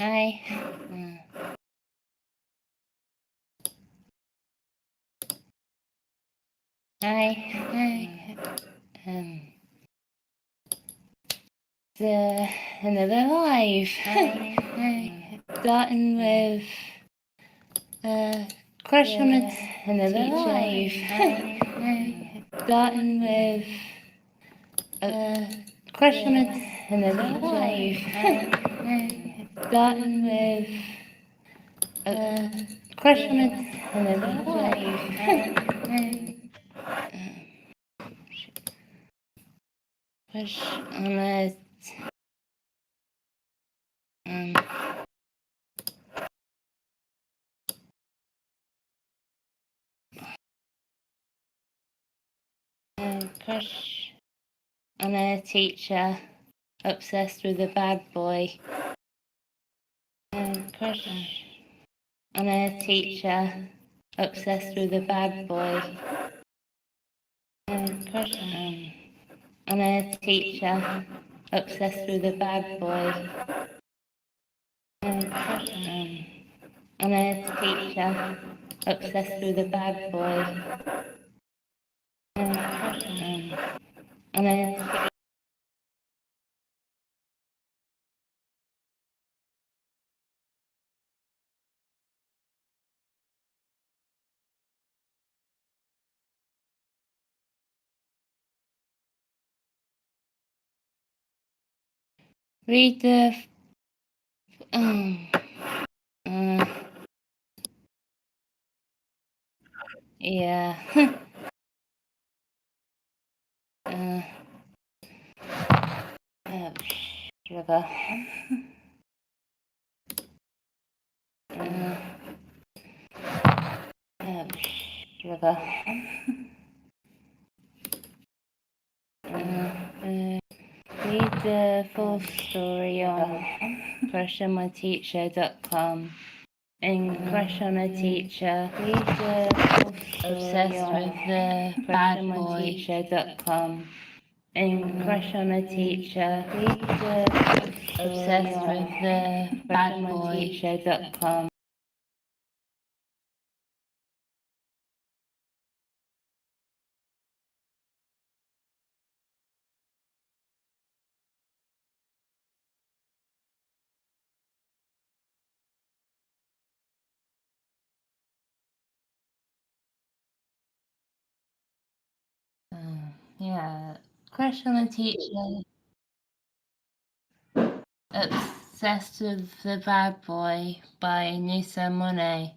Hi. Hi. Another live. Starting with crush on a another live. Starting with crush on a another live. Starting with crush on a another live. Crush on a crush on a teacher obsessed with a bad boy. Crush on a teacher obsessed with a bad boy. Crush on a teacher obsessed with a bad boy. Crush on a teacher obsessed with a bad boy. Crush on a read the yeah. River. River. Read the full story on crushonateacher.com. And crush on a teacher. Read the full story obsessed with the bad boy. Teacher.com. And crush on a teacher. Read the obsessed with the bad boy. Teacher.com. Yeah, crush on a teacher. Obsessed with the Bad Boy by niasamone.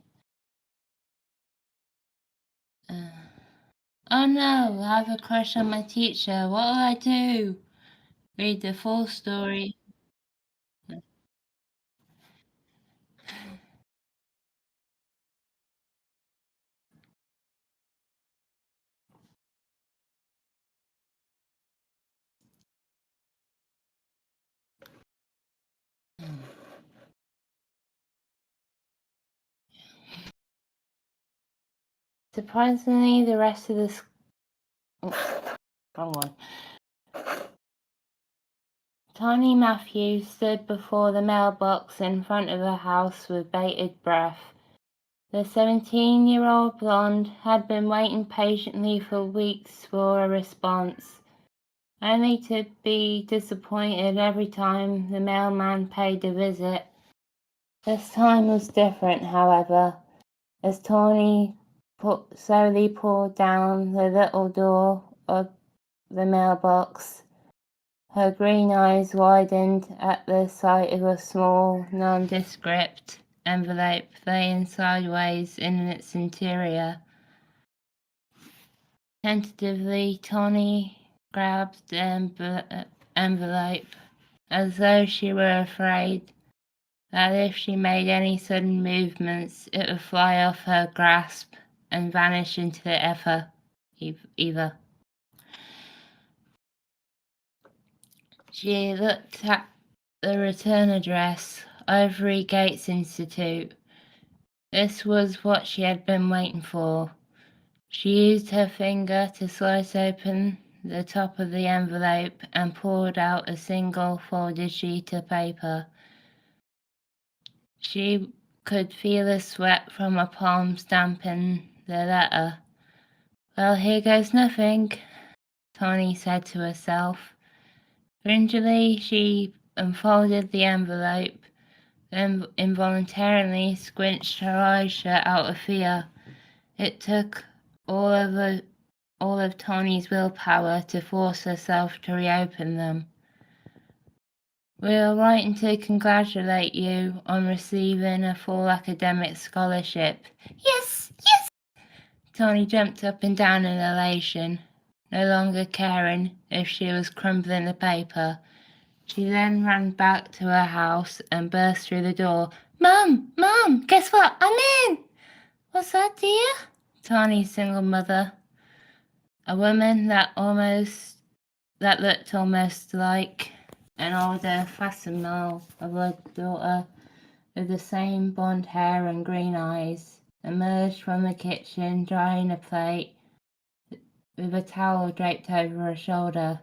Oh no, I have a crush on my teacher. What'll I do? Read the full story. Surprisingly, the rest of the wrong one. Tiny Matthew stood before the mailbox in front of her house with bated breath. The 17-year-old blonde had been waiting patiently for weeks for a response, only to be disappointed every time the mailman paid a visit. This time was different, however, as Tawny slowly pulled down the little door of the mailbox. Her green eyes widened at the sight of a small, nondescript envelope laying sideways in its interior. Tentatively, Tawny grabbed the envelope, as though she were afraid that if she made any sudden movements, it would fly off her grasp and vanish into the ether. She looked at the return address, Ivory Gates Institute. This was what she had been waiting for. She used her finger to slice open the top of the envelope and pulled out a single folded sheet of paper. She could feel the sweat from her palms dampen the letter. Well, here goes nothing, Tawny said to herself. Gingerly, she unfolded the envelope, then involuntarily squinched her eyes shut out of fear. It took all of Tawny's willpower to force herself to reopen them. We're writing to congratulate you on receiving a full academic scholarship. Yes, yes! Tawny jumped up and down in elation, no longer caring if she was crumbling the paper. She then ran back to her house and burst through the door. Mum! Mum! Guess what? I'm in! What's that, dear? Tawny's single mother, a woman that looked almost like an older facsimile of her daughter with the same blonde hair and green eyes, emerged from the kitchen drying a plate with a towel draped over her shoulder.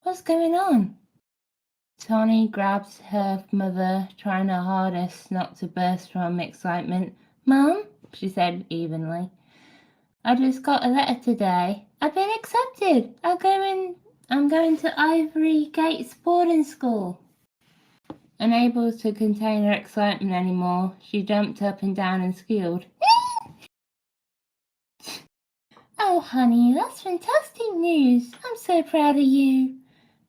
What's going on? Tawny grabbed her mother, trying her hardest not to burst from excitement. Mum, she said evenly, I just got a letter today. I've been accepted. I'm going to Ivory Gates boarding school. Unable to contain her excitement anymore, she jumped up and down and squealed. Oh, honey, that's fantastic news. I'm so proud of you.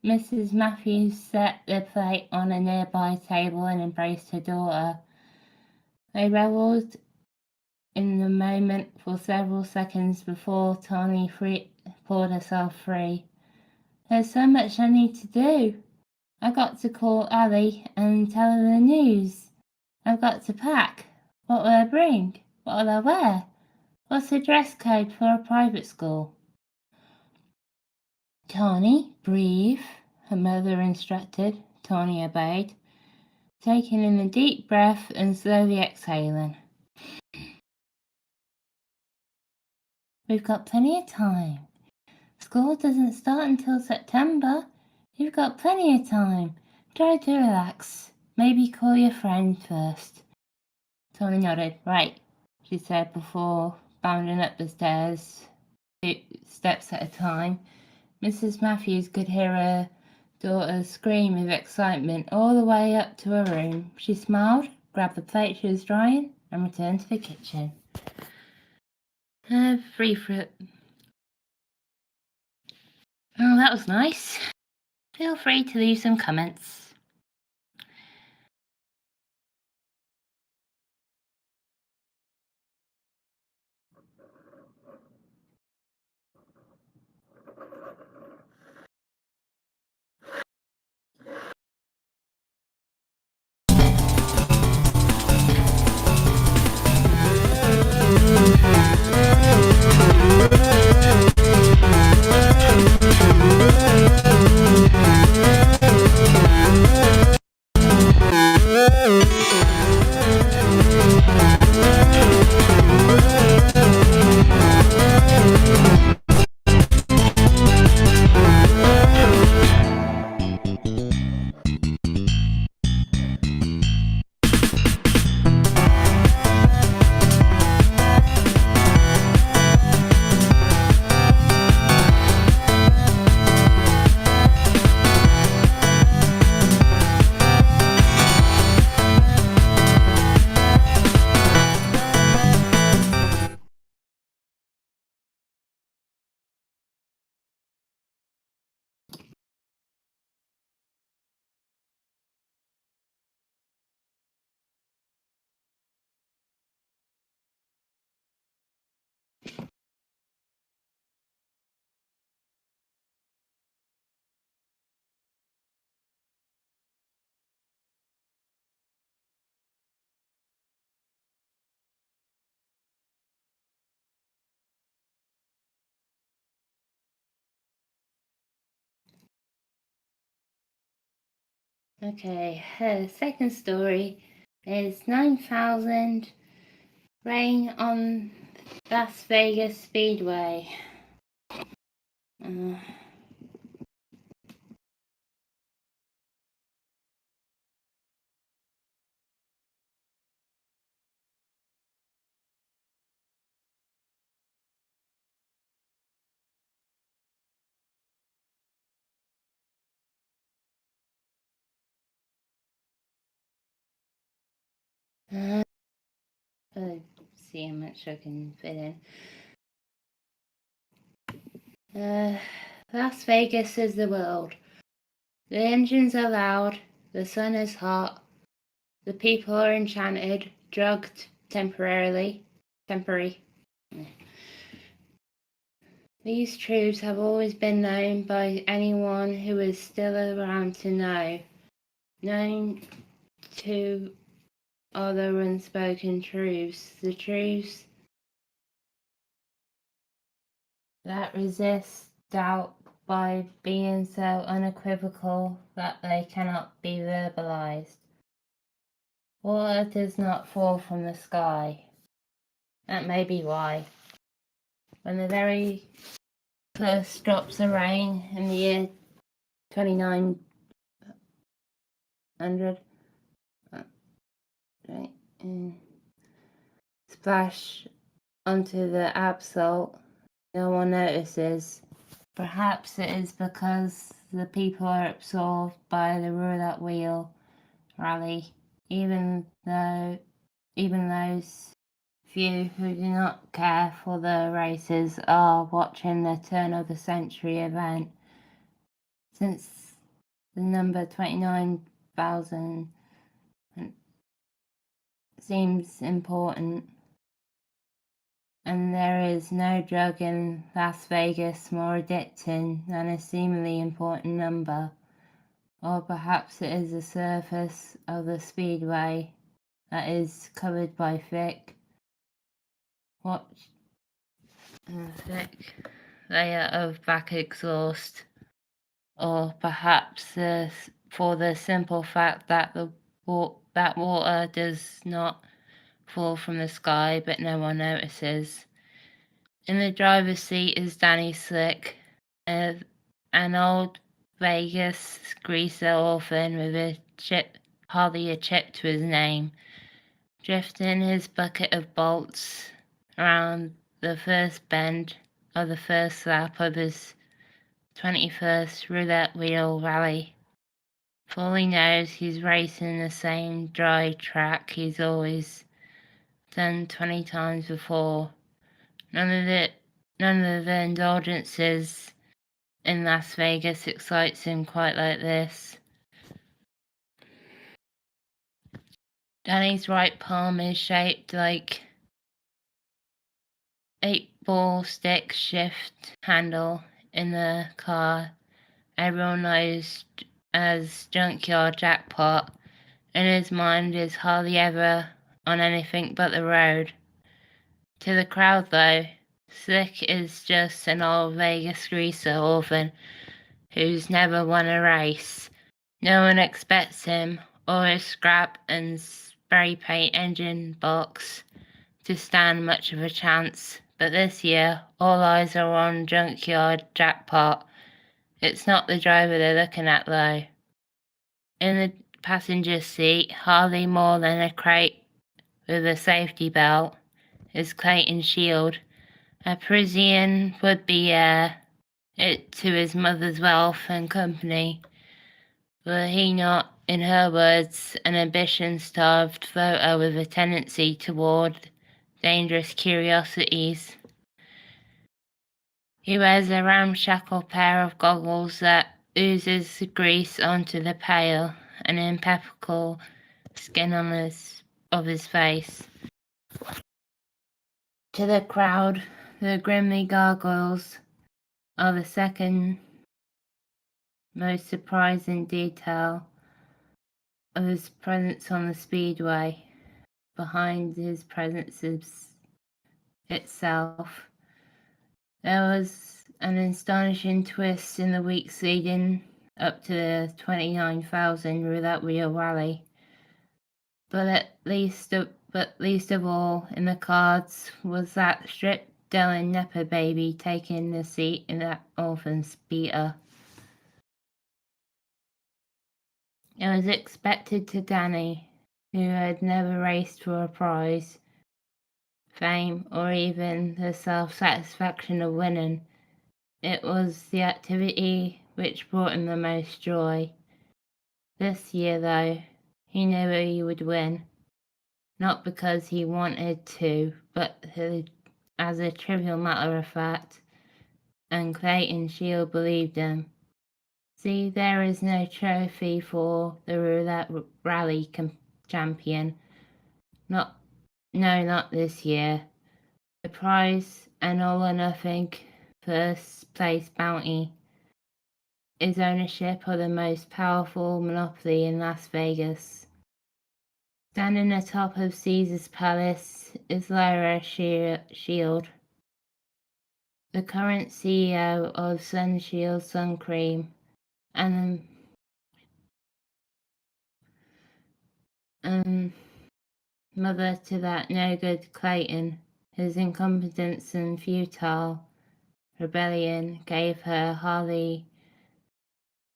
Mrs. Matthews set the plate on a nearby table and embraced her daughter. They revelled in the moment for several seconds before Tawny pulled herself free. There's so much I need to do. I've got to call Ali and tell her the news. I've got to pack. What will I bring? What will I wear? What's the dress code for a private school? Tawny, breathe, her mother instructed. Tawny obeyed, taking in a deep breath and slowly exhaling. We've got plenty of time. School doesn't start until September. You've got plenty of time. Try to relax. Maybe call your friend first. Tawny nodded. Right, she said before bounding up the stairs, 2 steps at a time. Mrs. Matthews could hear her daughter scream with excitement all the way up to her room. She smiled, grabbed the plate she was drying, and returned to the kitchen. Free fruit. Oh, that was nice. Feel free to leave some comments. Okay, her second story is 9,000 Rain on Las Vegas Speedway. Let's see how much I can fit in. Las Vegas is the world. The engines are loud, the sun is hot, the people are enchanted, drugged temporary. These truths have always been known by anyone who is still around to know. Known to other unspoken truths, the truths that resist doubt by being so unequivocal that they cannot be verbalized. Water does not fall from the sky. That may be why. When the very first drops of rain in the year 2900 splash onto the absol, no one notices. Perhaps it is because the people are absorbed by the roulette wheel rally, even those few who do not care for the races are watching the turn of the century event. Since the number 29,000 seems important, and there is no drug in Las Vegas more addicting than a seemingly important number. Or perhaps it is the surface of the Speedway that is covered by thick layer of back exhaust. Or perhaps for the simple fact that that water does not fall from the sky, but no one notices. In the driver's seat is Danny Slick, an old Vegas greaser orphan with hardly a chip to his name, drifting his bucket of bolts around the first bend of the first lap of his 21st roulette wheel rally. For all he knows, he's racing the same dry track he's always done 20 times before. None of the indulgences in Las Vegas excites him quite like this. Danny's right palm is shaped like 8-ball stick shift handle in the car everyone knows as Junkyard Jackpot, and his mind is hardly ever on anything but the road. To the crowd though, Slick is just an old Vegas greaser orphan who's never won a race. No one expects him or his scrap and spray paint engine box to stand much of a chance, but this year all eyes are on Junkyard Jackpot. It's not the driver they're looking at though. In the passenger seat, hardly more than a crate with a safety belt, is Clayton Shield, a Parisian would-be heir to his mother's wealth and company. Were he not, in her words, an ambition-starved voter with a tendency toward dangerous curiosities? He wears a ramshackle pair of goggles that oozes grease onto the pale and impeccable skin of his face. To the crowd, the grimly gargoyles are the second most surprising detail of his presence on the Speedway, behind his presence itself. There was an astonishing twist in the weeks leading up to the 29,000 roulette wheel rally. But least of all in the cards was that stripped Dylan Nepa baby taking the seat in that orphan's beater. It was expected to Danny, who had never raced for a prize, fame, or even the self-satisfaction of winning. It was the activity which brought him the most joy. This year, though, he knew he would win. not because he wanted to, but as a trivial matter of fact, and Clayton Shield believed him. See, there is no trophy for the roulette rally champion. Not this year. The prize, an all or nothing first place bounty, is ownership of the most powerful monopoly in Las Vegas. Standing atop of Caesar's Palace is Lyra Shield, the current CEO of Sunshield Sun Cream, and mother to that no-good Clayton. His incompetence and futile rebellion gave her hardly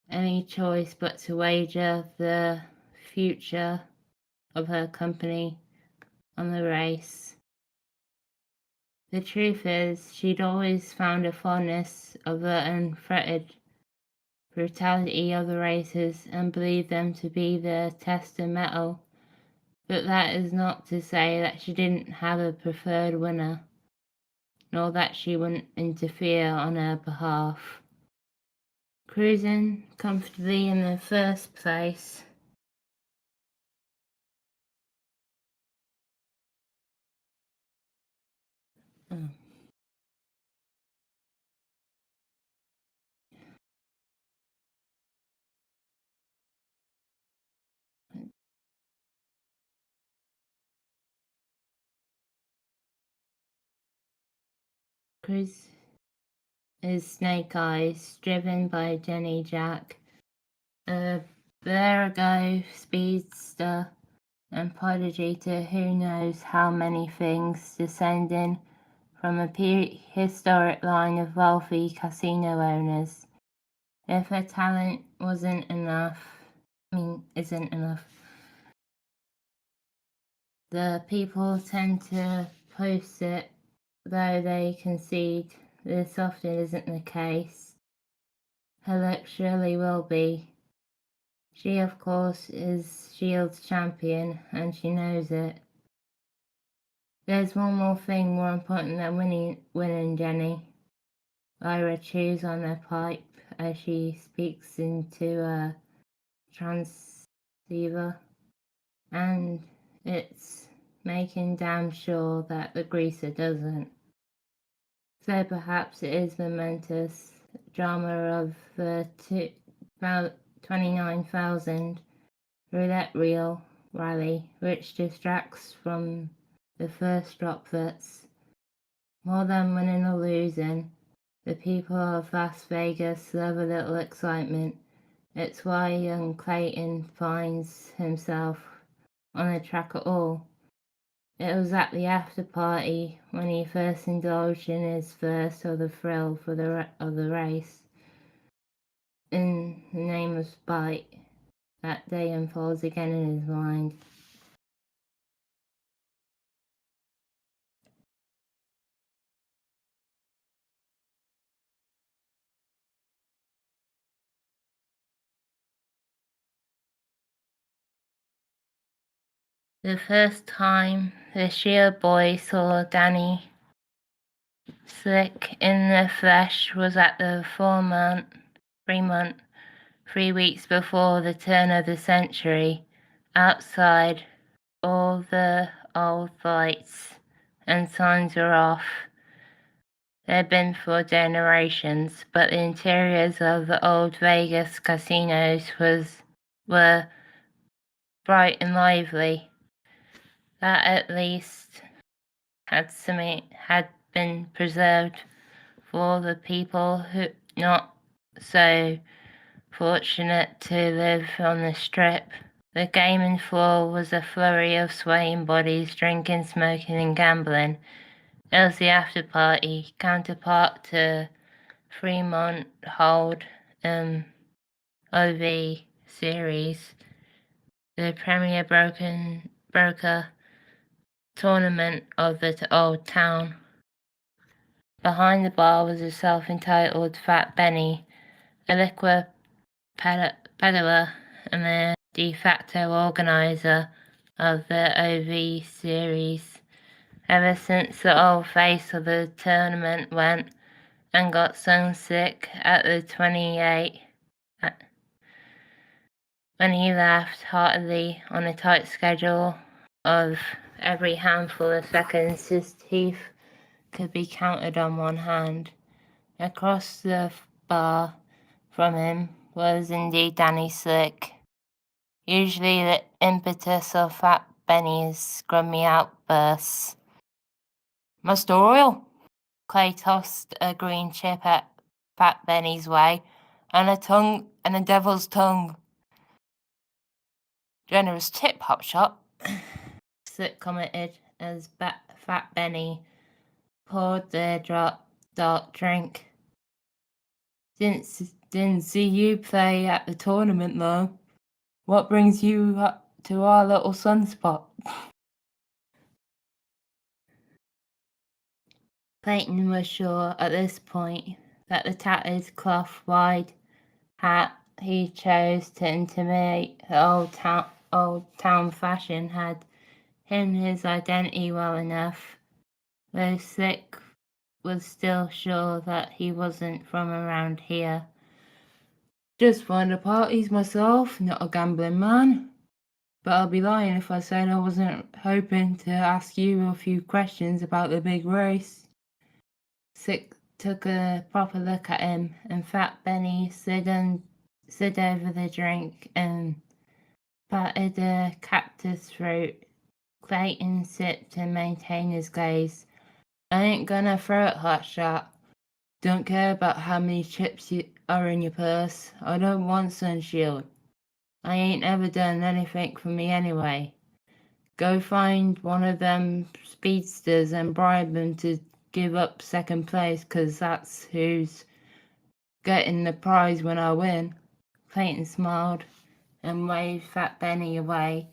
any choice but to wager the future of her company on the race. The truth is, she'd always found a fondness of the unfettered brutality of the races and believed them to be the test of mettle. But that is not to say that she didn't have a preferred winner, nor that she wouldn't interfere on her behalf. Cruising comfortably in the first place, Cruise is Snake Eyes, driven by Jenny Jack, a Vertigo speedster and prodigy to who knows how many things, descending from a prehistoric line of wealthy casino owners. If her talent isn't enough, the people tend to post it, though they concede this often isn't the case. Her luck surely will be. She, of course, is Shield's champion, and she knows it. There's one more thing more important than winning, Jenny. Lyra chews on her pipe as she speaks into a transceiver, and it's making damn sure that the greaser doesn't. So perhaps it is the momentous drama of the 29,000 roulette reel rally, which distracts from the first droplets. More than winning or losing, the people of Las Vegas love a little excitement. It's why young Clayton finds himself on the track at all. It was at the after party when he first indulged in his first of the thrill of the race. In the name of spite, that day unfolds again in his mind. The first time the Shield boy saw Danny Slick in the flesh was at the 3 weeks before the turn of the century. Outside, all the old lights and signs were off. They'd been for generations, but the interiors of the old Vegas casinos were bright and lively. That at least had been preserved for the people who not so fortunate to live on the Strip. The gaming floor was a flurry of swaying bodies, drinking, smoking, and gambling. It was the after party, counterpart to Fremont Hold OV series, the premier broker tournament of the old town. Behind the bar was a self-entitled Fat Benny, a liquor peddler and the de facto organizer of the OV series. Ever since the old face of the tournament went and got so sick at the 28 when he laughed heartily on a tight schedule of every handful of seconds his teeth could be counted on one hand. Across the bar from him was indeed Danny Slick. Usually the impetus of Fat Benny's grummy outbursts. Mustard oil? Clay tossed a green chip at Fat Benny's way, and a devil's tongue. Generous tip, Hotshot, Slick commented as Fat Benny poured the dark drink. Didn't see you play at the tournament though. What brings you up to our little sunspot? Clayton was sure at this point that the tattered cloth-wide hat he chose to intimate the old town fashion had hidden his identity well enough, though Slick was still sure that he wasn't from around here. Just find the parties myself, not a gambling man. But I'll be lying if I said I wasn't hoping to ask you a few questions about the big race. Slick took a proper look at him, and Fat Benny slid over the drink and patted a cactus throat. Clayton sipped to maintain his gaze. I ain't gonna throw it, Hotshot. Don't care about how many chips are in your purse. I don't want Sunshield. I ain't ever done anything for me anyway. Go find one of them speedsters and bribe them to give up second place, 'cause that's who's getting the prize when I win. Clayton smiled and waved Fat Benny away,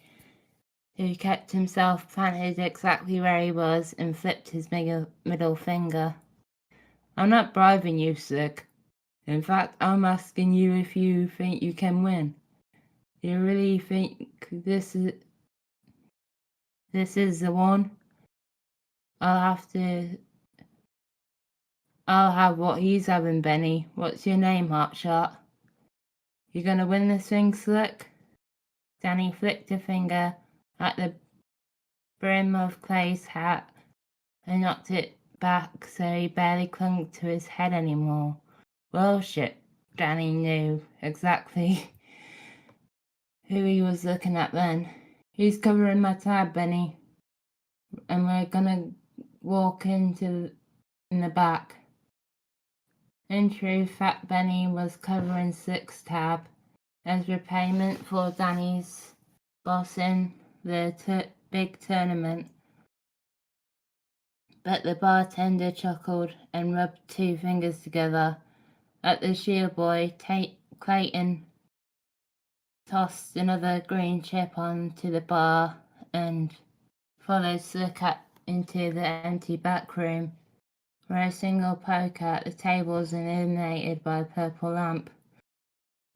who kept himself planted exactly where he was and flipped his middle finger. I'm not bribing you, Slick. In fact, I'm asking you if you think you can win. You really think this is the one? I'll have what he's having, Benny. What's your name, Hotshot? You gonna win this thing, Slick? Danny flicked a finger at the brim of Clay's hat and knocked it back so he barely clung to his head anymore. Well, shit. Danny knew exactly who he was looking at then. Who's covering my tab, Benny? And we're gonna walk in the back. In truth, Fat Benny was covering Slick's tab as repayment for Danny's bossing the big tournament. But the bartender chuckled and rubbed two fingers together at the shield boy. Clayton tossed another green chip onto the bar and followed Slick into the empty back room, where a single poker at the table was illuminated by a purple lamp.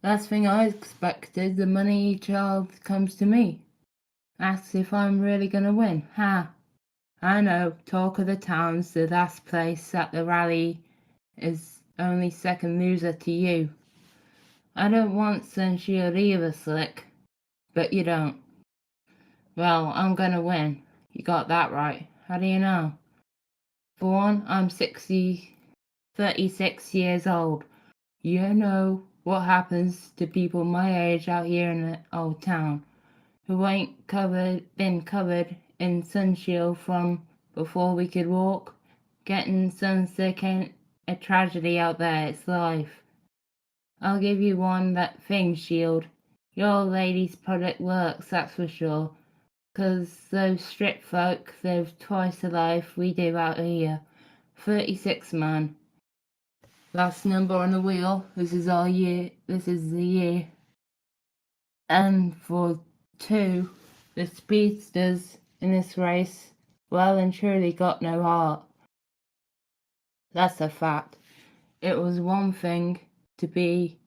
Last thing I expected, the money child comes to me. Asks if I'm really gonna win. Ha! I know, talk of the town's the last place at the rally is only second loser to you. I don't want Sunshield either, Slick. But you don't. Well, I'm gonna win. You got that right. How do you know? For one, I'm 36 years old. You know what happens to people my age out here in the old town, who ain't been covered in sunshield from before we could walk. Getting sunsick ain't a tragedy out there, it's life. I'll give you one that thing, Shield. Your lady's product works, that's for sure. 'Cause those strip folk live twice the life we do out here. 36, man. Last number on the wheel. This is the year. And for 2, the speedsters in this race well and truly got no heart. That's a fact. It was one thing to be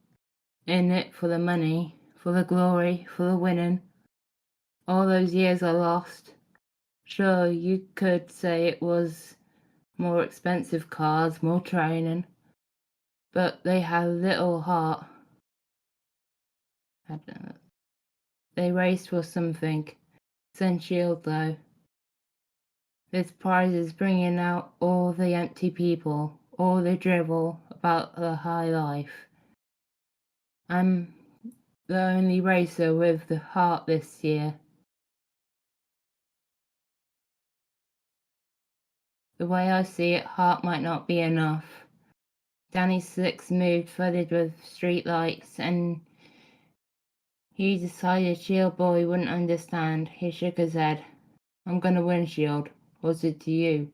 in it for the money, for the glory, for the winning. all those years are lost. Sure, you could say it was more expensive cars, more training, but they had little heart. They raced for something. Send Shield, though. This prize is bringing out all the empty people, all the drivel about the high life. I'm the only racer with the heart this year. The way I see it, heart might not be enough. Danny's slick moved flooded with streetlights, and he decided Shield Boy wouldn't understand. He shook his head. I'm gonna win, Shield. What's it to you?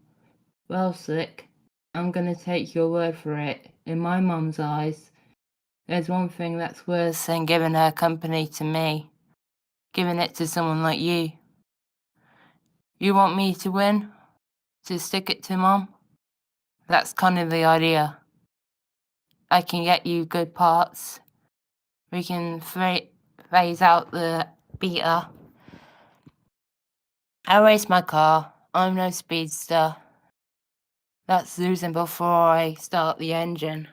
Well, Slick, I'm gonna take your word for it. In my mum's eyes, there's one thing that's worse than giving her company to me. Giving it to someone like you. You want me to win? To stick it to Mum? That's kind of the idea. I can get you good parts. We can phase out the beater. I race my car. I'm no speedster. That's losing before I start the engine.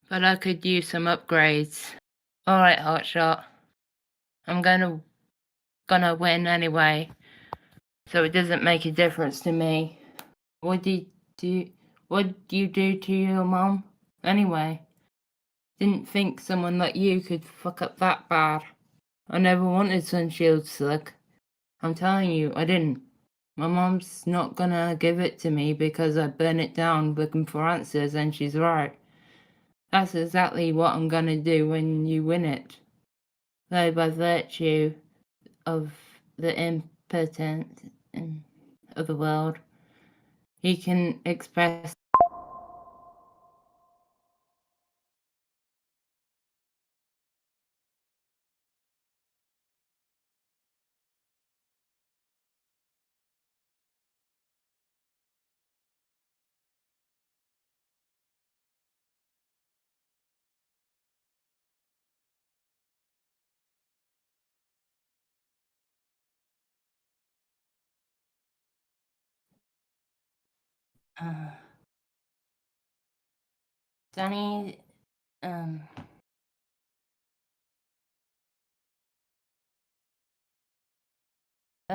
But I could use some upgrades. Alright, Hotshot. I'm gonna win anyway. So it doesn't make a difference to me. What did you do to your mom? Anyway, didn't think someone like you could fuck up that bad. I never wanted Sunshield, Slick. I'm telling you, I didn't. My mom's not gonna give it to me because I burn it down looking for answers, and she's right. That's exactly what I'm gonna do when you win it. Though by virtue of the impotence of the world, he can express Danny,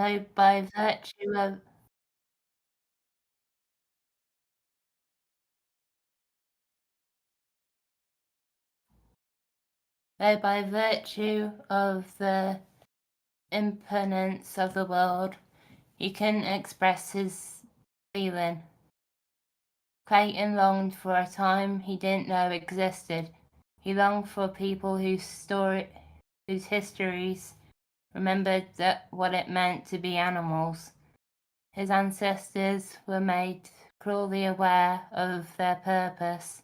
by virtue of the impermanence of the world, he couldn't express his feeling. Clayton longed for a time he didn't know existed. He longed for people whose histories remembered what it meant to be animals. His ancestors were made cruelly aware of their purpose,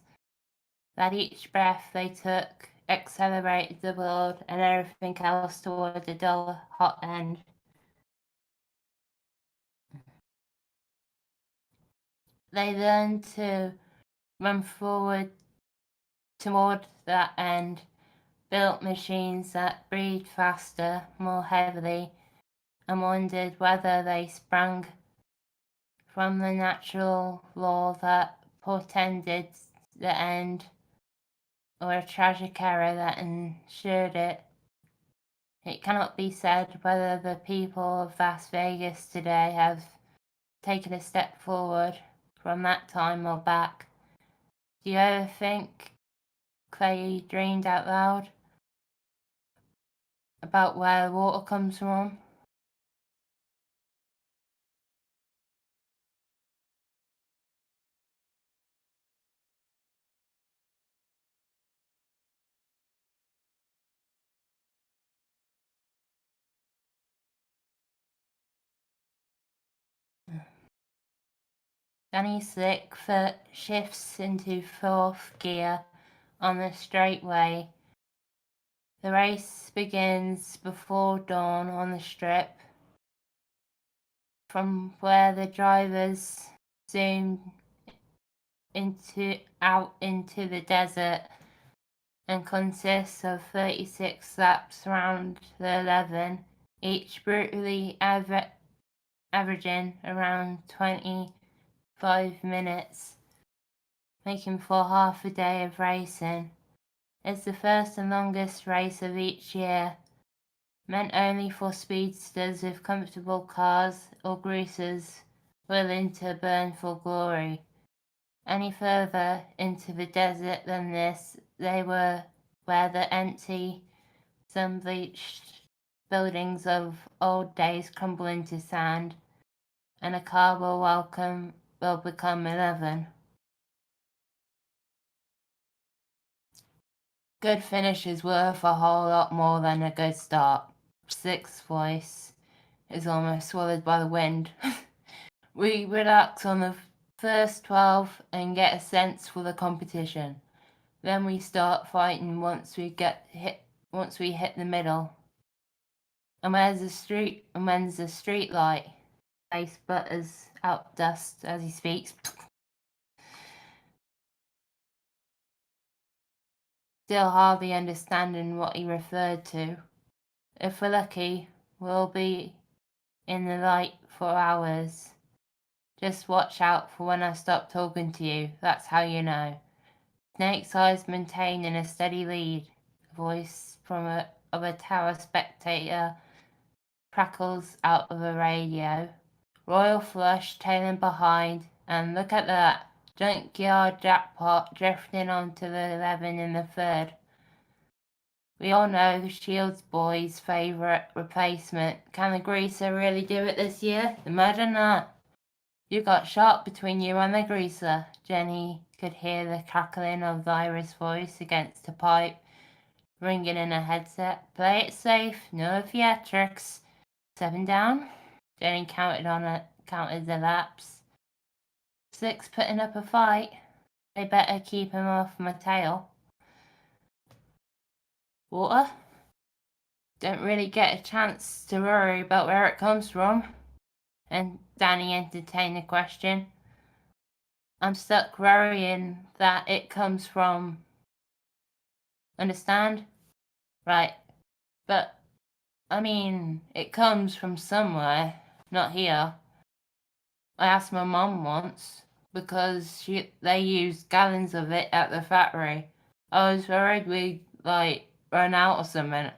that each breath they took accelerated the world and everything else toward a dull, hot end. They learned to run forward toward that end, built machines that breathed faster, more heavily, and wondered whether they sprang from the natural law that portended the end, or a tragic error that ensured it. It cannot be said whether the people of Las Vegas today have taken a step forward from that time or back. Do you ever think, Clay dreamed out loud, about where water comes from? Danny's slick foot shifts into fourth gear on the straightaway. The race begins before dawn on the strip, from where the drivers zoom out into the desert. and consists of 36 laps around the 11, each brutally averaging around 25 minutes, making for half a day of racing. It's the first and longest race of each year, meant only for speedsters with comfortable cars or greasers willing to burn for glory. Any further into the desert than this, they were where the empty, sun-bleached buildings of old days crumble into sand, and a car will become 11. Good finish is worth a whole lot more than a good start. Six's voice is almost swallowed by the wind. We relax on the first 12 and get a sense for the competition. Then we start fighting once we hit the middle. And when's the street light? Face butters out dust as he speaks. Still hardly understanding what he referred to. If we're lucky, we'll be in the light for hours. Just watch out for when I stop talking to you, that's how you know. Snake's eyes maintaining a steady lead. A voice of a tower spectator crackles out of a radio. Royal Flush tailing behind, and look at that, junkyard jackpot drifting onto the 11 in the third. We all know the Shields boys' favourite replacement. Can the greaser really do it this year? Imagine that. You got shot between you and the greaser. Jenny could hear the crackling of Lyra's voice against a pipe, ringing in a headset. Play it safe, no theatrics. 7 down. Jenny counted the laps. 6 putting up a fight. They better keep him off my tail. Water? Don't really get a chance to worry about where it comes from. And Danny entertained the question. I'm stuck worrying that it comes from... Understand? Right. But, I mean, it comes from somewhere, not here. I asked my mom once, because they used gallons of it at the factory. I was worried we'd, run out or something.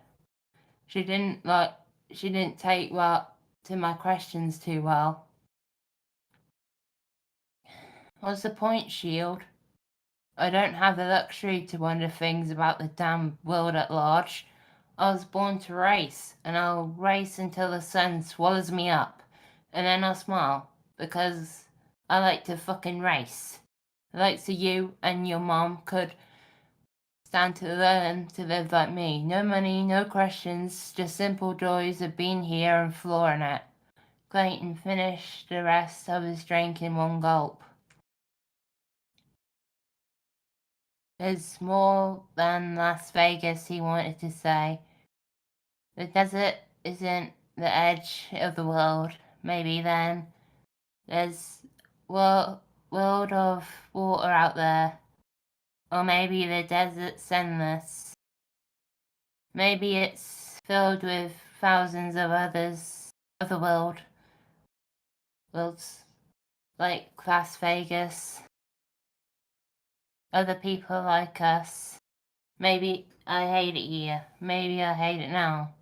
She didn't take to my questions too well. What's the point, Shield? I don't have the luxury to wonder things about the damn world at large. I was born to race, and I'll race until the sun swallows me up. And then I'll smile, because I like to fucking race. The likes of you and your mom could stand to learn to live like me. No money, no questions, just simple joys of being here and flooring it. Clayton finished the rest of his drink in one gulp. There's more than Las Vegas, he wanted to say. The desert isn't the edge of the world. Maybe then there's world of water out there. Or maybe the desert's endless. Maybe it's filled with thousands of other worlds, like Las Vegas. Other people like us. Maybe I hate it here. Maybe I hate it now.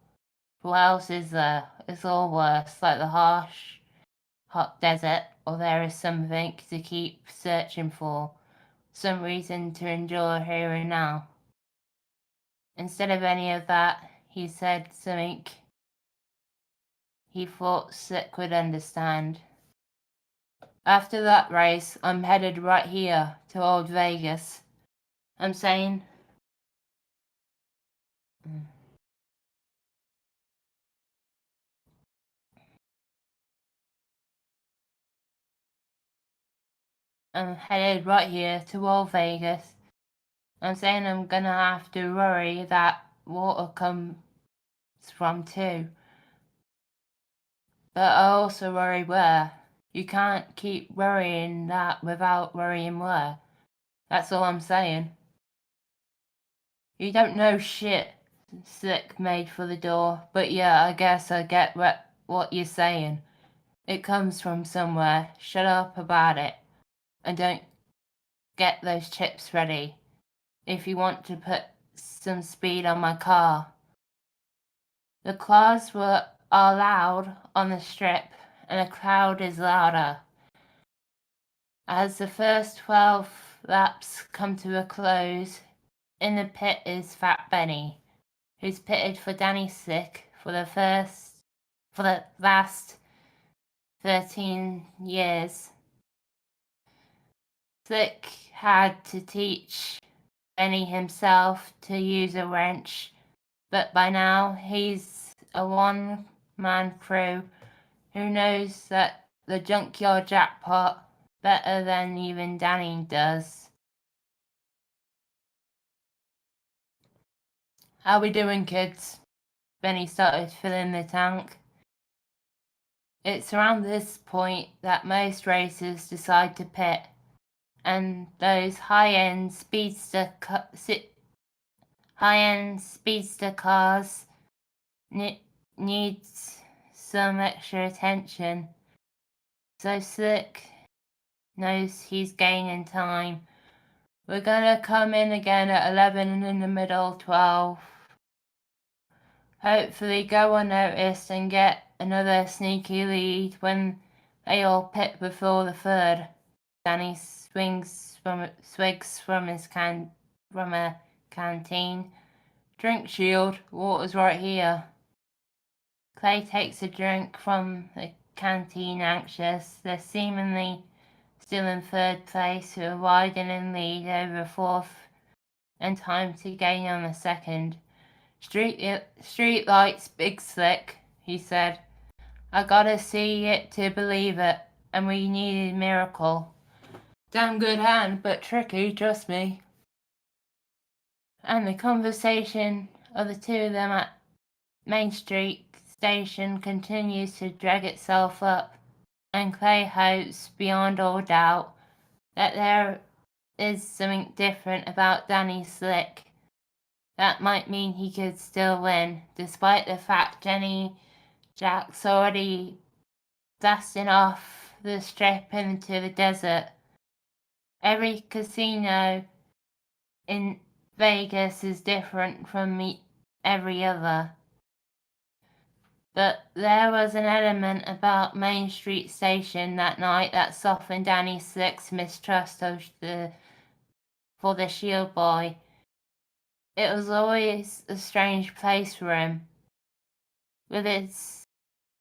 What else is there? It's all worse, like the harsh, hot desert, or there is something to keep searching for, some reason to endure here and now. Instead of any of that, he said something he thought Sick would understand. After that race, I'm headed right here to old Vegas. I'm saying... I'm headed right here to old Vegas. I'm saying I'm gonna have to worry that water comes from too. But I also worry where. You can't keep worrying that without worrying where. That's all I'm saying. You don't know shit. Slick made for the door, but yeah, I guess I get what you're saying. It comes from somewhere. Shut up about it. And don't get those chips ready. If you want to put some speed on my car. The cars are loud on the strip, and the crowd is louder. As the first 12 laps come to a close, in the pit is Fat Benny, who's pitted for Danny Slick for the last 13 years. Slick had to teach Benny himself to use a wrench, but by now he's a one-man crew who knows that the junkyard jackpot better than even Danny does. How we doing, kids? Benny started filling the tank. It's around this point that most racers decide to pit, and those high-end speedster cars need some extra attention. So Slick knows he's gaining time. We're gonna come in again at 11 and in the middle 12. Hopefully go unnoticed and get another sneaky lead when they all pit before the third. Danny swigs from a canteen. Drink shield, water's right here. Clay takes a drink from the canteen, anxious. They're seemingly still in third place, who are widening lead over fourth and time to gain on the second. Street lights, Big Slick, he said. I gotta see it to believe it, and we need a miracle. Damn good hand, but tricky, trust me. And the conversation of the two of them at Main Street Station continues to drag itself up, and Clay hopes beyond all doubt that there is something different about Danny Slick. That might mean he could still win, despite the fact Jenny Jack's already blasting off the strip into the desert. Every casino in Vegas is different from every other. But there was an element about Main Street Station that night that softened Danny Slick's mistrust for the Shield Boy. It was always a strange place for him, with its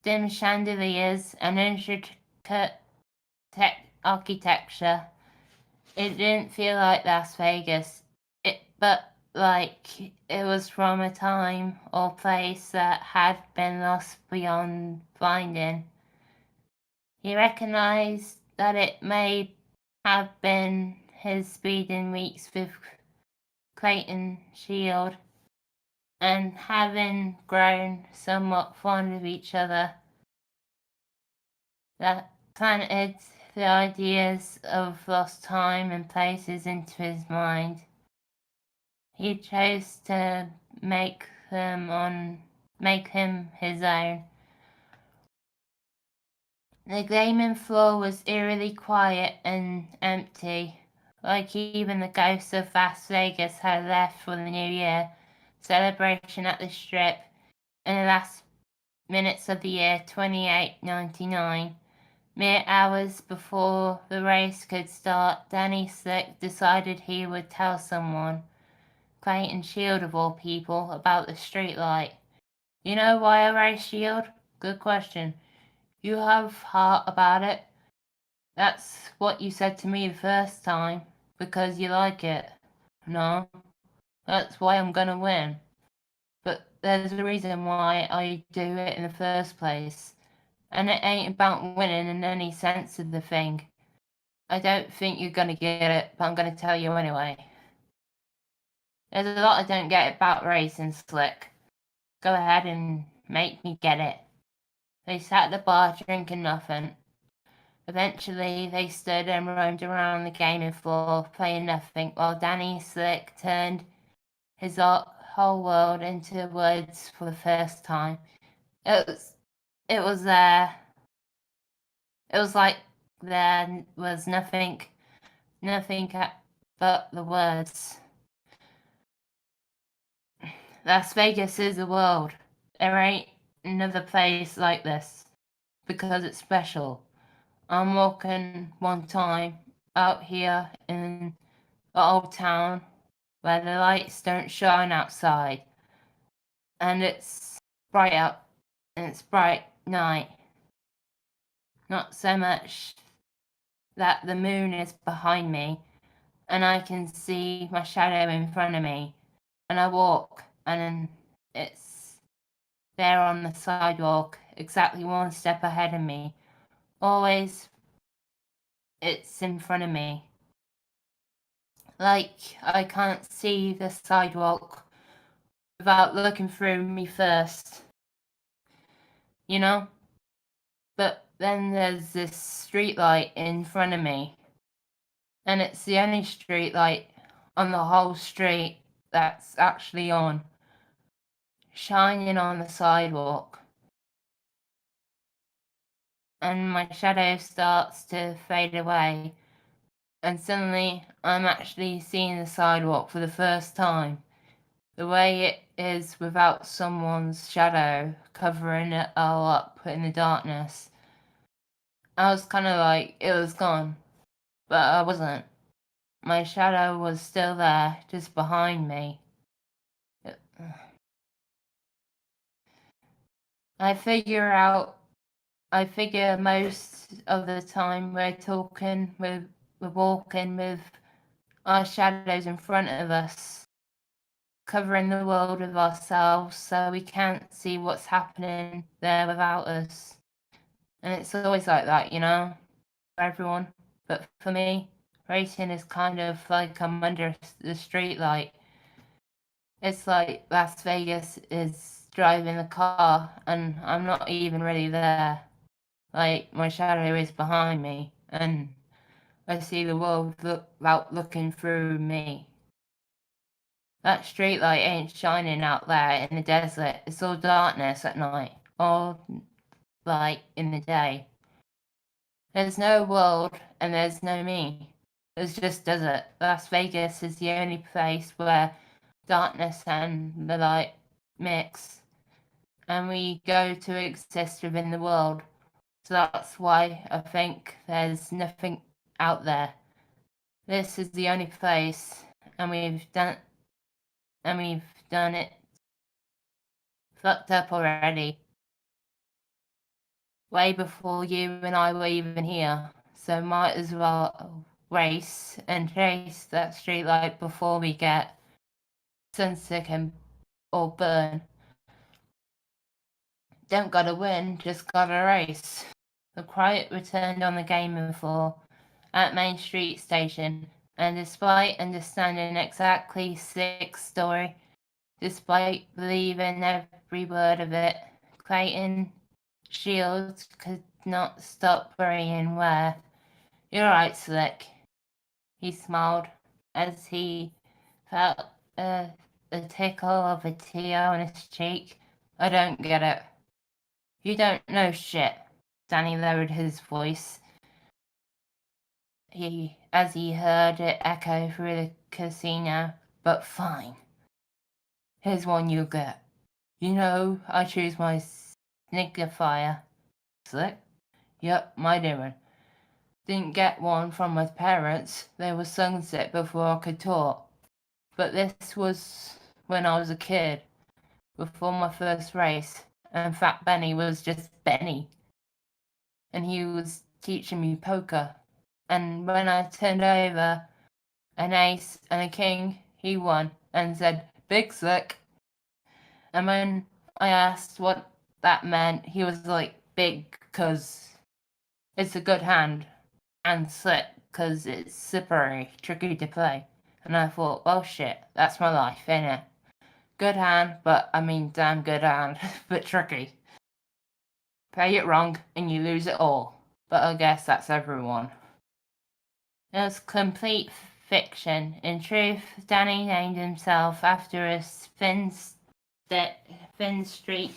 dim chandeliers and intricate architecture. It didn't feel like Las Vegas, but like it was from a time or place that had been lost beyond finding. He recognized that it may have been his speeding weeks with Clayton Shield, and having grown somewhat fond of each other, that planted the ideas of lost time and places into his mind. He chose to make him his own. The gaming floor was eerily quiet and empty, like even the ghosts of Las Vegas had left for the New Year celebration at the Strip in the last minutes of the year 2899. Mere hours before the race could start, Danny Slick decided he would tell someone, Clayton Shield of all people, about the streetlight. You know why I race Shield? Good question. You have heart about it. That's what you said to me the first time, because you like it. No, that's why I'm gonna win. But there's a reason why I do it in the first place. And it ain't about winning in any sense of the thing. I don't think you're gonna get it, but I'm gonna tell you anyway. There's a lot I don't get about racing, Slick. Go ahead and make me get it. They sat at the bar drinking nothing. Eventually, they stood and roamed around the gaming floor, playing nothing, while Danny Slick turned his whole world into words for the first time. It was there. It was like there was nothing but the words. Las Vegas is the world. There ain't another place like this because it's special. I'm walking one time out here in the old town where the lights don't shine outside and it's bright out and it's bright night. Not so much that the moon is behind me and I can see my shadow in front of me, and I walk and it's there on the sidewalk exactly one step ahead of me. Always it's in front of me. Like I can't see the sidewalk without looking through me first. You know? But then there's this street light in front of me. And it's the only street light on the whole street that's actually on, shining on the sidewalk. And my shadow starts to fade away, and suddenly I'm actually seeing the sidewalk for the first time, the way it is without someone's shadow covering it all up in the darkness. I was kind of like, it was gone, but I wasn't. My shadow was still there, just behind me. I figure most of the time we're walking with our shadows in front of us, covering the world with ourselves so we can't see what's happening there without us. And it's always like that, you know, for everyone. But for me, racing is kind of like I'm under the street light. It's like Las Vegas is driving the car and I'm not even really there. Like my shadow is behind me and I see the world without looking through me. That street light ain't shining out there in the desert. It's all darkness at night, all light in the day. There's no world and there's no me. There's just desert. Las Vegas is the only place where darkness and the light mix, and we go to exist within the world. So that's why I think there's nothing out there. This is the only place, and we've done it fucked up already. Way before you and I were even here. So might as well race and chase that street light before we get sunsick or burn. Don't gotta win, just gotta race. The quiet returned on the gaming floor at Main Street Station, and despite understanding exactly Slick's story, despite believing every word of it, Clayton Shields could not stop worrying where. You're right, Slick. He smiled as he felt a tickle of a tear on his cheek. I don't get it. You don't know shit. Danny lowered his voice. As he heard it echo through the casino. But fine. Here's one you get. You know, I choose my signifier. Slick? Yep, my doing. Didn't get one from my parents. They were sunset before I could talk. But this was when I was a kid, before my first race, and Fat Benny was just Benny. And he was teaching me poker. And when I turned over an ace and a king, he won and said, Big Slick. And when I asked what that meant, he was like, big, 'cause it's a good hand, and slick, 'cause it's slippery, tricky to play. And I thought, well, shit, that's my life, ain't it? Good hand, but I mean damn good hand, but tricky. Play it wrong and you lose it all. But I guess that's everyone. It was complete fiction. In truth, Danny named himself after a thin streak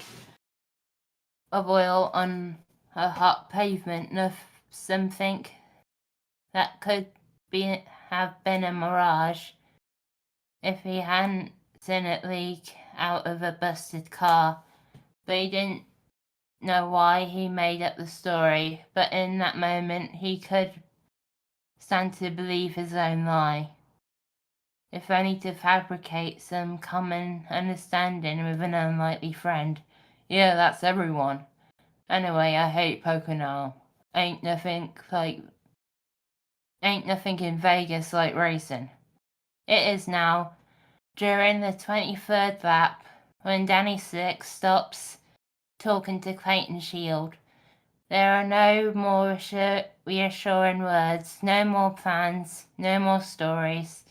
of oil on a hot pavement of something that could have been a mirage if he hadn't seen it leak out of a busted car. But he didn't know why he made up the story, but in that moment he could stand to believe his own lie, if only to fabricate some common understanding with an unlikely friend. Yeah, that's everyone. Anyway, I hate poker now. Ain't nothing in Vegas like racing. It is now, during the 23rd lap, when Danny Slick stops talking to Clayton Shield. There are no more reassuring words, no more plans, no more stories.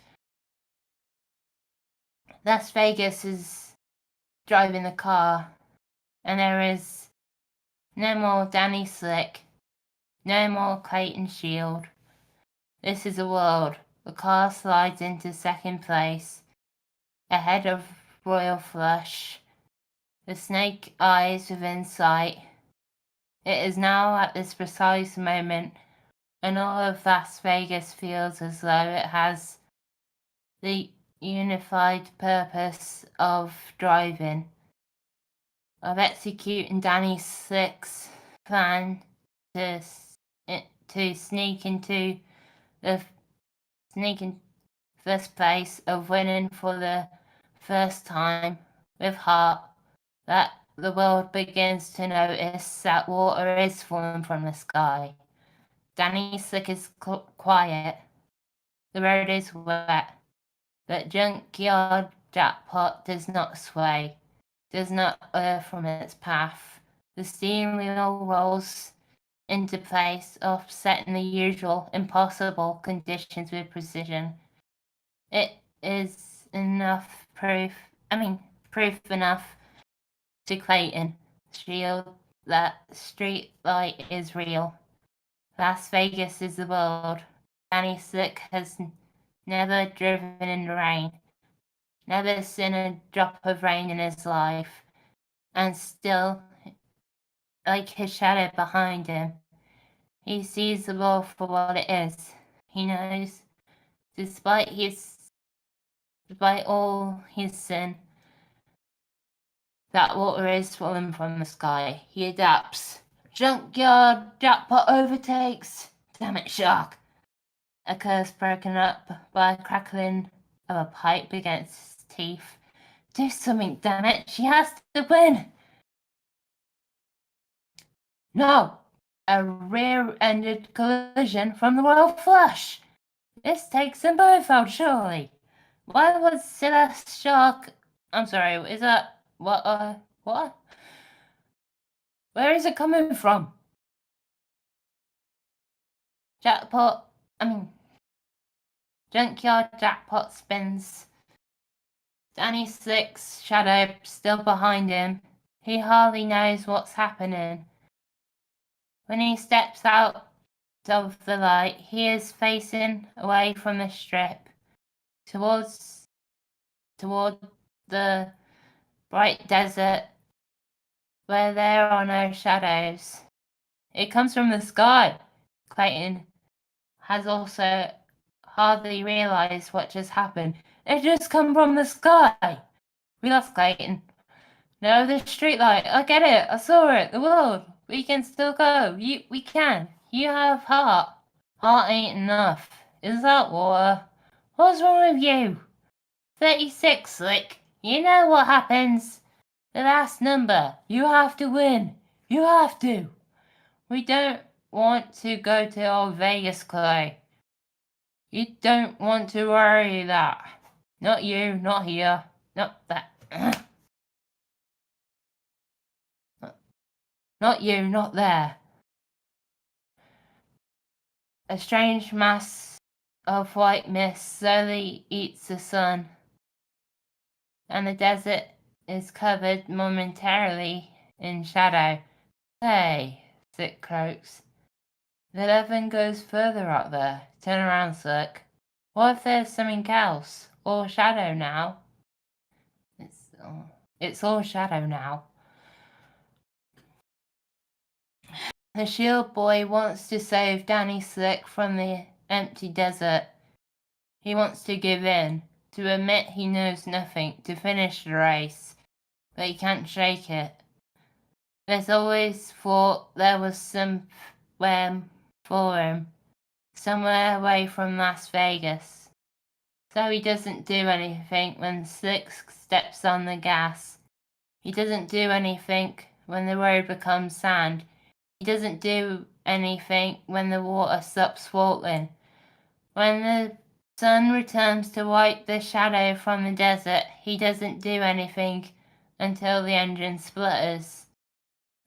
Las Vegas is driving the car, and there is no more Danny Slick, no more Clayton Shield. This is a world. The car slides into second place, ahead of Royal Flush, the snake eyes within sight. It is now at this precise moment, and all of Las Vegas feels as though it has the unified purpose of driving, of executing Danny Slick's plan to sneak into first place, of winning for the first time with heart, that the world begins to notice that water is falling from the sky. Danny Slick is quiet. The road is wet. But Junkyard Jackpot does not sway, does not err from its path. The steering wheel rolls into place, offsetting the usual impossible conditions with precision. It is proof enough to Clayton Shield that street light is real. Las Vegas is the world. Danny Slick has never driven in the rain, never seen a drop of rain in his life, and still, like his shadow behind him, he sees the world for what it is. He knows, despite all his sin, that water is falling from the sky. He adapts. Junkyard Jackpot overtakes. Damn it, Shark. A curse broken up by a crackling of a pipe against his teeth. Do something, damn it. She has to win. No. A rear-ended collision from the Royal Flush. This takes them both out, surely. Why was Celeste Shark... I'm sorry, is that... What? Where is it coming from? Junkyard Jackpot spins. Danny Slick's shadow still behind him. He hardly knows what's happening. When he steps out of the light, he is facing away from the strip, toward the bright desert where there are no shadows. It comes from the sky. Clayton has also hardly realized what just happened. It just come from the sky. We lost Clayton. No, the streetlight. I get it. I saw it. The world. We can still go. We can. You have heart. Heart ain't enough. Is that water? What's wrong with you? 36, Slick. You know what happens. The last number. You have to win. You have to. We don't want to go to old Vegas, Clay. You don't want to worry that. Not you, not here, not that. Not you, not there. A strange mass of white mist slowly eats the sun, and the desert is covered momentarily in shadow. Hey, Slick croaks. The 11 goes further out there. Turn around, Slick. What if there's something else? All shadow now. It's all shadow now. The shield boy wants to save Danny Slick from the empty desert. He wants to give in, to admit he knows nothing, to finish the race, but he can't shake it. There's always thought there was somewhere for him, somewhere away from Las Vegas. So he doesn't do anything when Slick steps on the gas. He doesn't do anything when the road becomes sand. He doesn't do anything when the water stops falling. When the sun returns to wipe the shadow from the desert, he doesn't do anything until the engine splutters.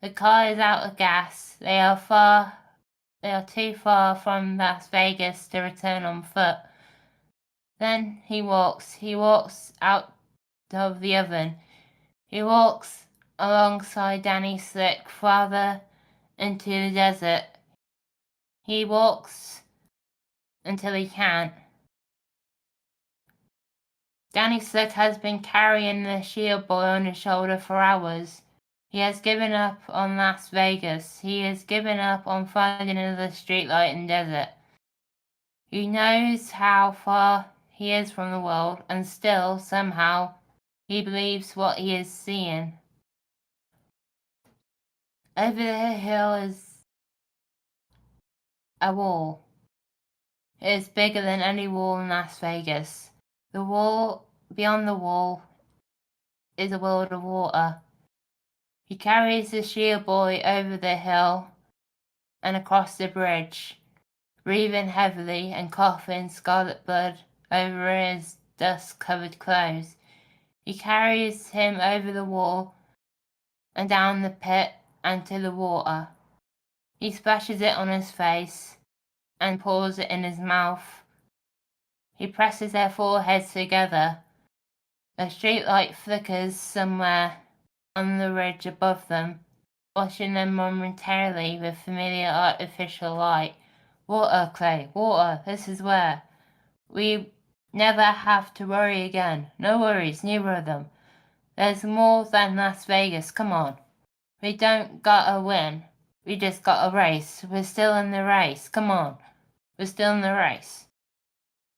The car is out of gas. They are too far from Las Vegas to return on foot. Then he walks out of the oven. He walks alongside Danny Slick farther into the desert. He walks until he can't. Danny Slick has been carrying the shield boy on his shoulder for hours. He has given up on Las Vegas. He has given up on finding another streetlight in the desert. He knows how far he is from the world, and still, somehow, he believes what he is seeing. Over the hill is a wall. It is bigger than any wall in Las Vegas. The wall, beyond the wall, is a world of water. He carries the shield boy over the hill and across the bridge, breathing heavily and coughing scarlet blood over his dust-covered clothes. He carries him over the wall and down the pit and to the water. He splashes it on his face and pours it in his mouth. He presses their foreheads together. A streetlight flickers somewhere on the ridge above them, washing them momentarily with familiar artificial light. Water, Clay, water, this is where. We never have to worry again. No worries, neither of them. There's more than Las Vegas, come on. We don't gotta win. We just gotta race. We're still in the race, come on. We're still in the race.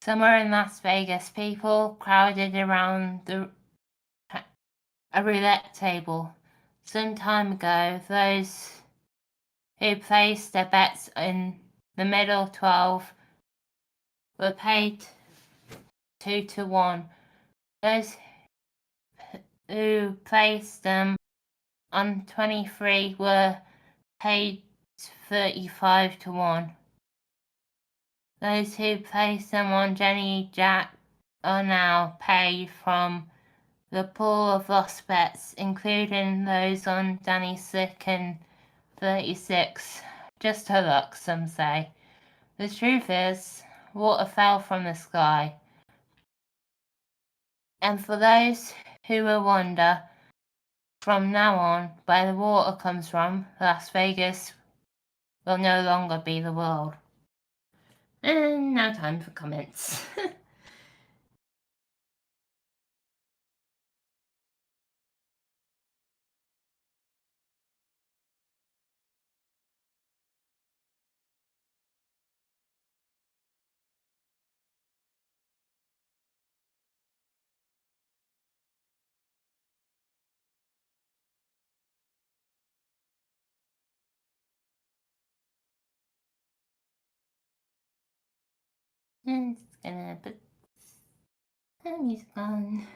Somewhere in Las Vegas, people crowded around a roulette table. Some time ago, those who placed their bets in the middle 12 were paid 2 to 1. Those who placed them on 23 were paid 35 to 1. Those who placed them on Jenny Jack are now paid from the pool of lost bets, including those on Danny Slick and 36. Just her luck, some say. The truth is, water fell from the sky. And for those who will wonder, from now on, where the water comes from, Las Vegas will no longer be the world. And now time for comments. And it's gonna put the music on.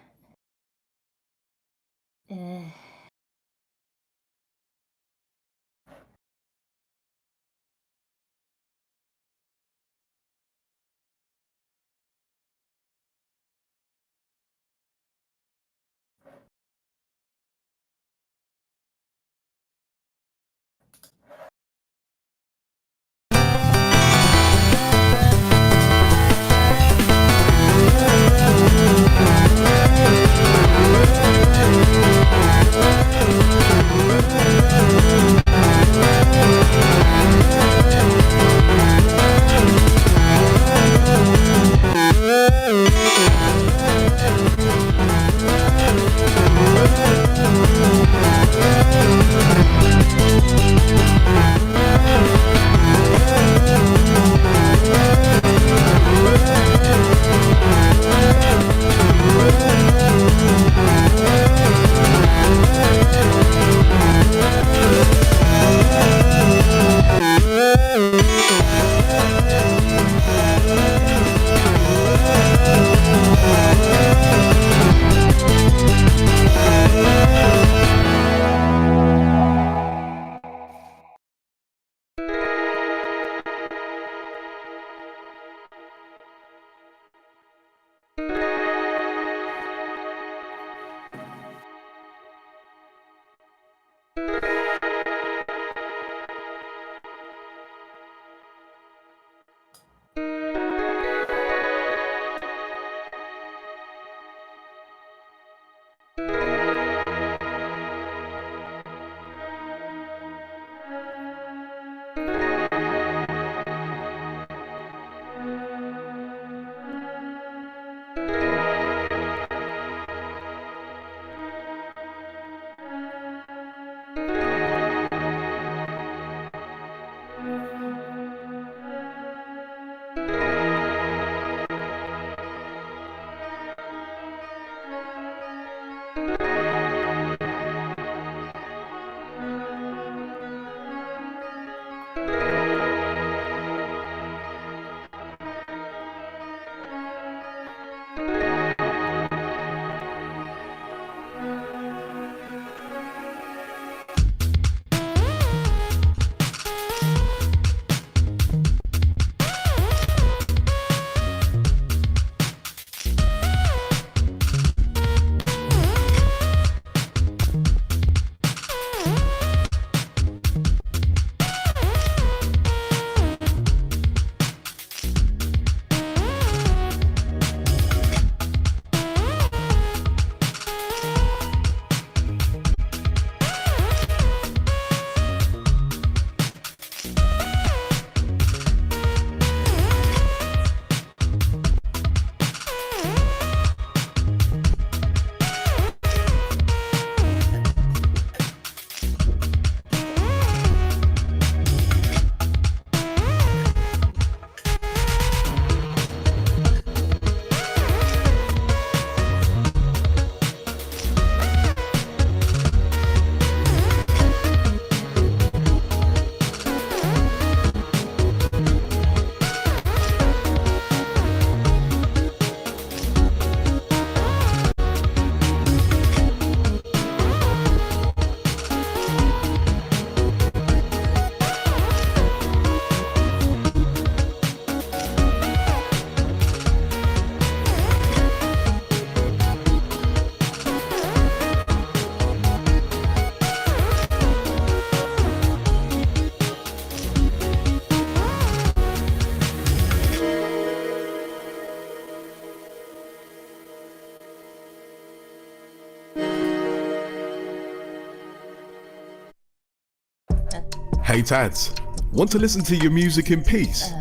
Hey Tads, want to listen to your music in peace?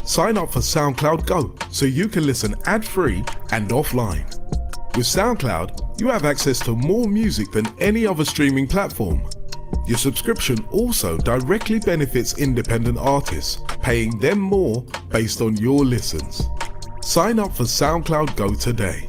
Sign up for SoundCloud Go so you can listen ad-free and offline. With SoundCloud, you have access to more music than any other streaming platform. Your subscription also directly benefits independent artists, paying them more based on your listens. Sign up for SoundCloud Go today.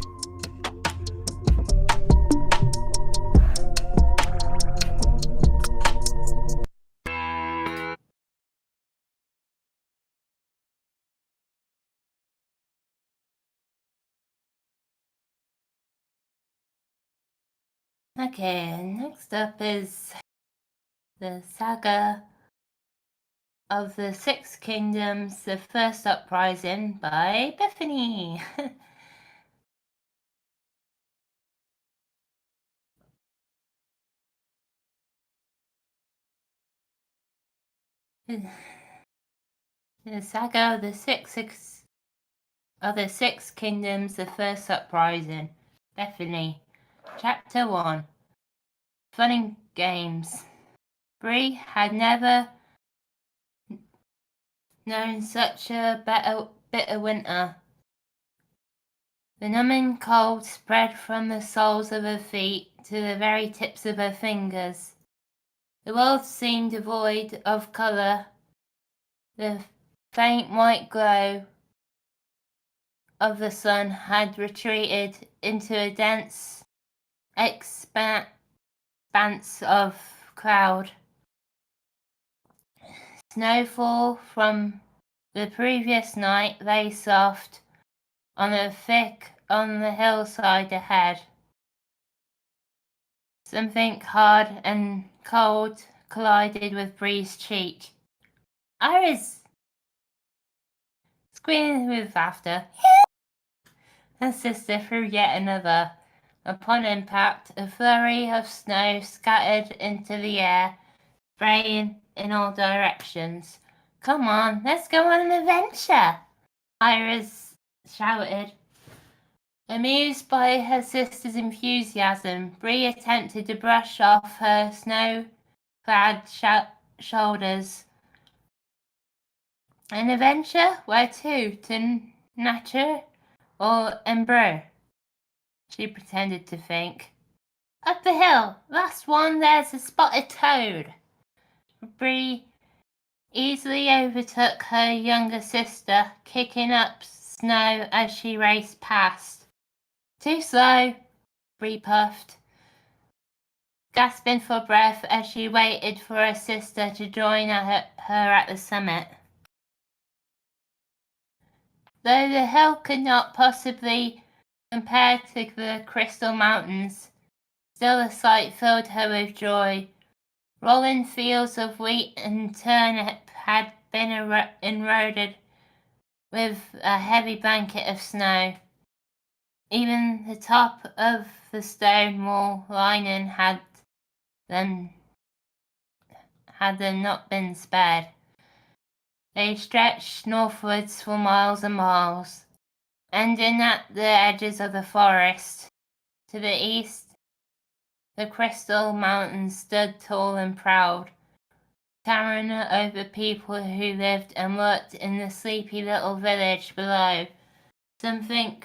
Okay, next up is the Saga of the Six Kingdoms, the First Uprising by Bethany. The Saga of the Six Kingdoms, the First Uprising. Bethany. Chapter 1. Fun and Games. Bree had never known such a bitter winter. The numbing cold spread from the soles of her feet to the very tips of her fingers. The world seemed devoid of colour. The faint white glow of the sun had retreated into a dense expanse of cloud. Snowfall from the previous night lay soft on the hillside ahead. Something hard and cold collided with Bree's cheek. Iris screamed with laughter. Her sister threw yet another Upon impact, a flurry of snow scattered into the air, spraying in all directions. "Come on, let's go on an adventure!" Iris shouted. Amused by her sister's enthusiasm, Bree attempted to brush off her snow-clad shoulders. "An adventure? Where to? To Nature or Embro?" she pretended to think. "Up the hill. Last one, there's a spotted toad." Bree easily overtook her younger sister, kicking up snow as she raced past. "Too slow," Bree puffed, gasping for breath as she waited for her sister to join her at the summit. Though the hill could not possibly compare to the Crystal Mountains, still the sight filled her with joy. Rolling fields of wheat and turnip had been eroded with a heavy blanket of snow. Even the top of the stone wall lining had then not been spared. They stretched northwards for miles and miles, ending at the edges of the forest. To the east, the Crystal Mountains stood tall and proud, towering over people who lived and worked in the sleepy little village below. Something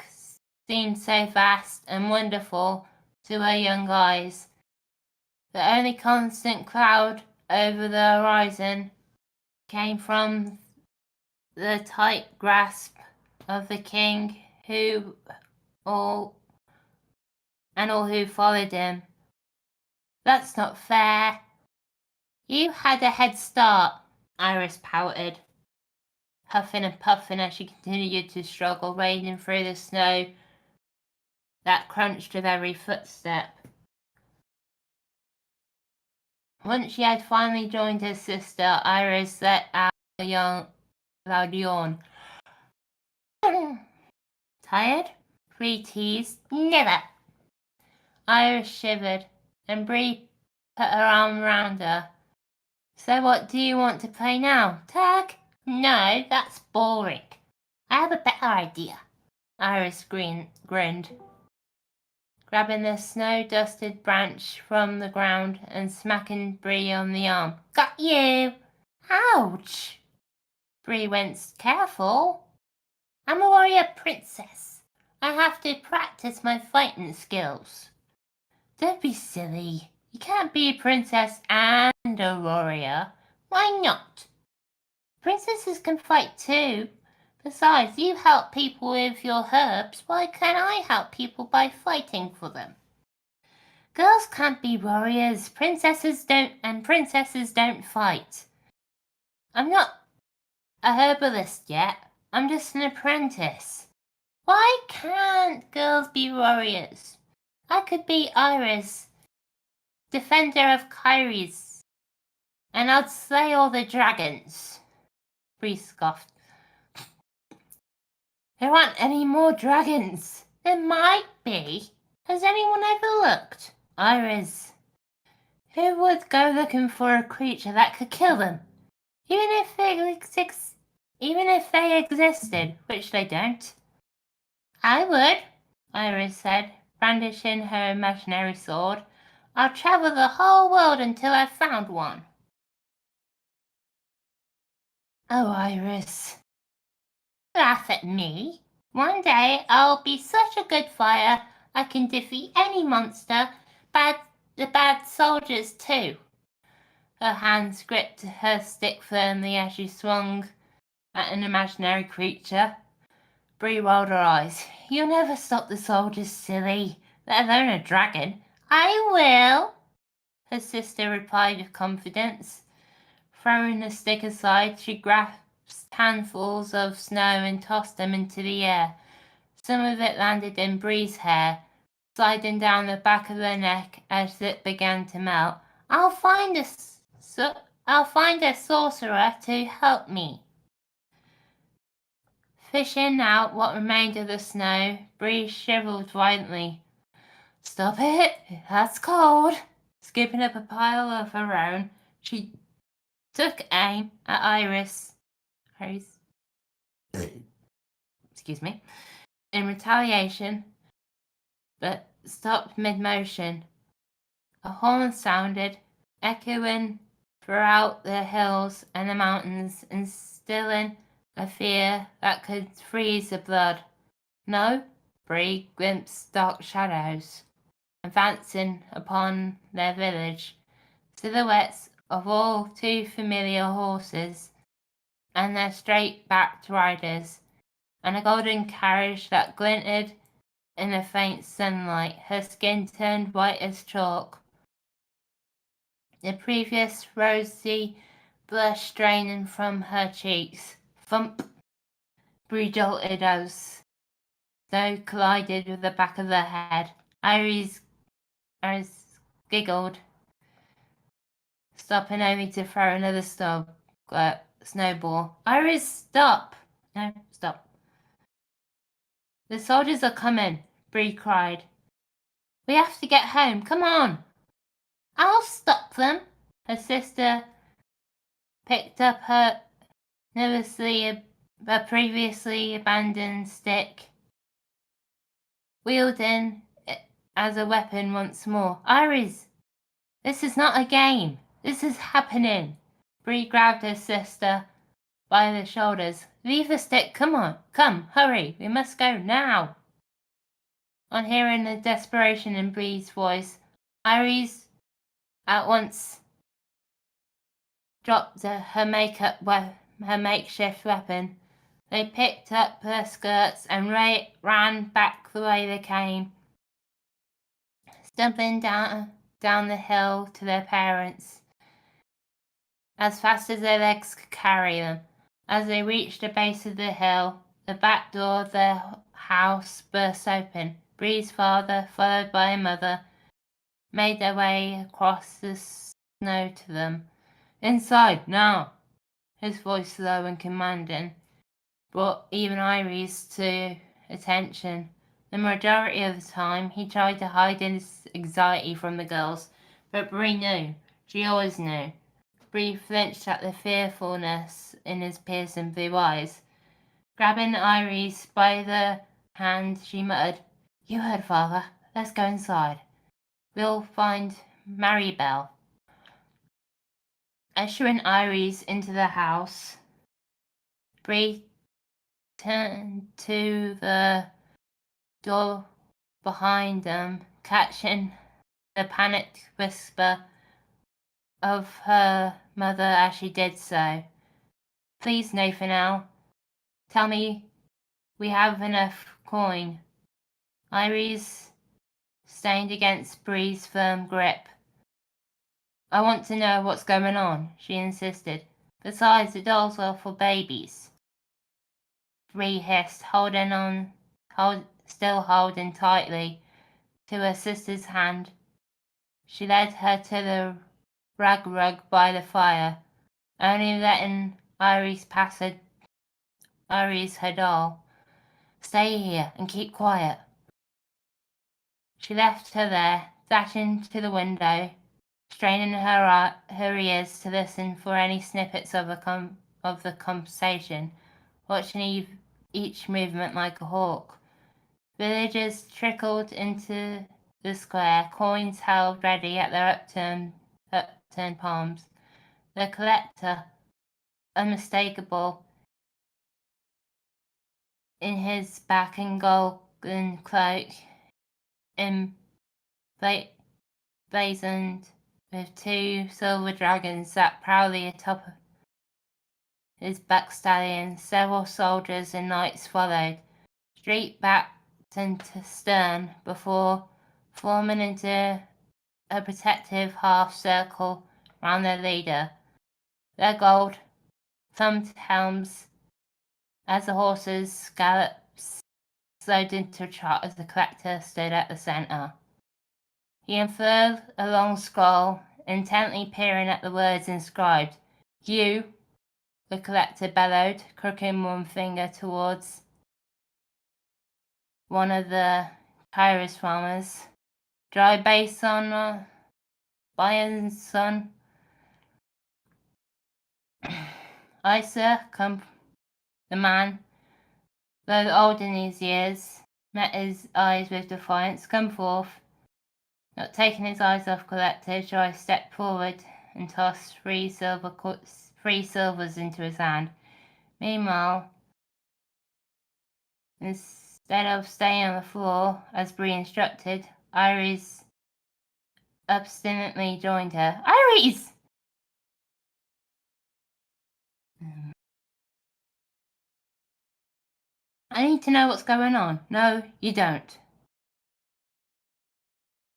seemed so vast and wonderful to her young eyes. The only constant cloud over the horizon came from the tight grasp of the king all who followed him. "That's not fair. You had a head start," Iris pouted, huffing and puffing as she continued to struggle, wading through the snow that crunched with every footstep. Once she had finally joined her sister, Iris let out a loud yawn. "Tired?" Bree teased. "Never." Iris shivered, and Bree put her arm around her. "So what do you want to play now? Tag?" "No, that's boring. I have a better idea." Iris grinned, grabbing the snow-dusted branch from the ground and smacking Bree on the arm. "Got you!" "Ouch!" Bree winced. "Careful. I'm a warrior princess. I have to practice my fighting skills." "Don't be silly. You can't be a princess and a warrior." "Why not? Princesses can fight too. Besides, you help people with your herbs. Why can't I help people by fighting for them?" "Girls can't be warriors. Princesses don't fight." "I'm not a herbalist yet. I'm just an apprentice." "Why can't girls be warriors? I could be Iris, defender of Kyries, and I'd slay all the dragons." Bree scoffed. "There aren't any more dragons." "There might be. Has anyone ever looked?" "Iris, who would go looking for a creature that could kill them? Even if they existed, which they don't." "I would," Iris said, brandishing her imaginary sword. "I'll travel the whole world until I've found one." "Oh, Iris." "Laugh at me. One day I'll be such a good fighter I can defeat any monster, the bad soldiers too." Her hands gripped her stick firmly as she swung at an imaginary creature. Bree rolled her eyes. "You'll never stop the soldiers, silly, let alone a dragon." "I will," her sister replied with confidence. Throwing the stick aside, she grasped handfuls of snow and tossed them into the air. Some of it landed in Bree's hair, sliding down the back of her neck as it began to melt. I'll find a sorcerer to help me." Fishing out what remained of the snow, Bree shivered violently. Stop it! That's cold! Scooping up a pile of her own, she took aim at Iris. Excuse me. In retaliation, but stopped mid-motion. A horn sounded, echoing throughout the hills and the mountains, instilling a fear that could freeze the blood. No, Bree glimpsed dark shadows advancing upon their village, silhouettes of all too familiar horses and their straight-backed riders, and a golden carriage that glinted in the faint sunlight, her skin turned white as chalk. The previous rosy blush draining from her cheeks. Thump! Bree jolted as though collided with the back of the head. Iris giggled, stopping only to throw another snowball. Iris, stop! No, stop. The soldiers are coming, Bree cried. We have to get home, come on! I'll stop them. Her sister picked up her previously abandoned stick, wielding it as a weapon once more. Iris, this is not a game. This is happening. Bree grabbed her sister by the shoulders. Leave the stick. Come on. Come, hurry. We must go now. On hearing the desperation in Bree's voice, Iris at once dropped her makeshift weapon. They picked up her skirts and ran back the way they came, stumbling down the hill to their parents as fast as their legs could carry them. As they reached the base of the hill, the back door of their house burst open. Bree's father, followed by her mother, made their way across the snow to them. Inside, now! His voice low and commanding brought even Iris to attention. The majority of the time, he tried to hide his anxiety from the girls, but Bree knew. She always knew. Bree flinched at the fearfulness in his piercing blue eyes. Grabbing Iris by the hand, she muttered, You heard father. Let's go inside. We'll find Maribel. Ushering Iris into the house, Bree turned to the door behind them, catching the panicked whisper of her mother as she did so. Please, Nathaniel, tell me we have enough coin. Iris strained against Bree's firm grip. I want to know what's going on, she insisted. Besides, the dolls are for babies. Bree hissed, still holding tightly to her sister's hand. She led her to the rag rug by the fire, only letting Iris pass her doll. Stay here and keep quiet. She left her there, dashing to the window, straining her ears to listen for any snippets of the conversation, watching each movement like a hawk. Villagers trickled into the square, coins held ready at their upturned palms. The collector, unmistakable in his black and golden cloak, emblazoned with two silver dragons sat proudly atop his back stallion. Several soldiers and knights followed, straight-backed and stern, before forming into a protective half-circle round their leader. Their gold-thumbed helms, as the horses galloped, slowed into a trot as the collector stood at the centre. He unfurled a long scroll, intently peering at the words inscribed. You, the collector bellowed, crooking one finger towards one of the Kairos farmers. dry base on Bayern's son. Isa, the man, though old in his years, met his eyes with defiance. Come forth. Not taking his eyes off Collector, Joy stepped forward and tossed 3 silvers into his hand. Meanwhile, instead of staying on the floor, as Bree instructed, Iris obstinately joined her. Iris! I need to know what's going on. No, you don't.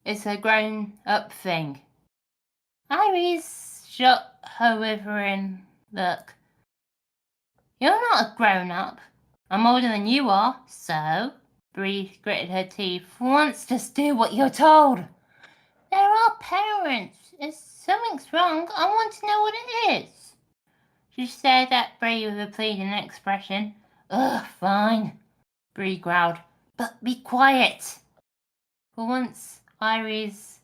It's a grown-up thing. Iris shot her withering look. You're not a grown-up. I'm older than you are, so... Bree gritted her teeth. For once, just do what you're told. There are parents. If something's wrong, I want to know what it is. She stared at Bree with a pleading expression. Ugh, fine, Bree growled. But be quiet. For once, Iris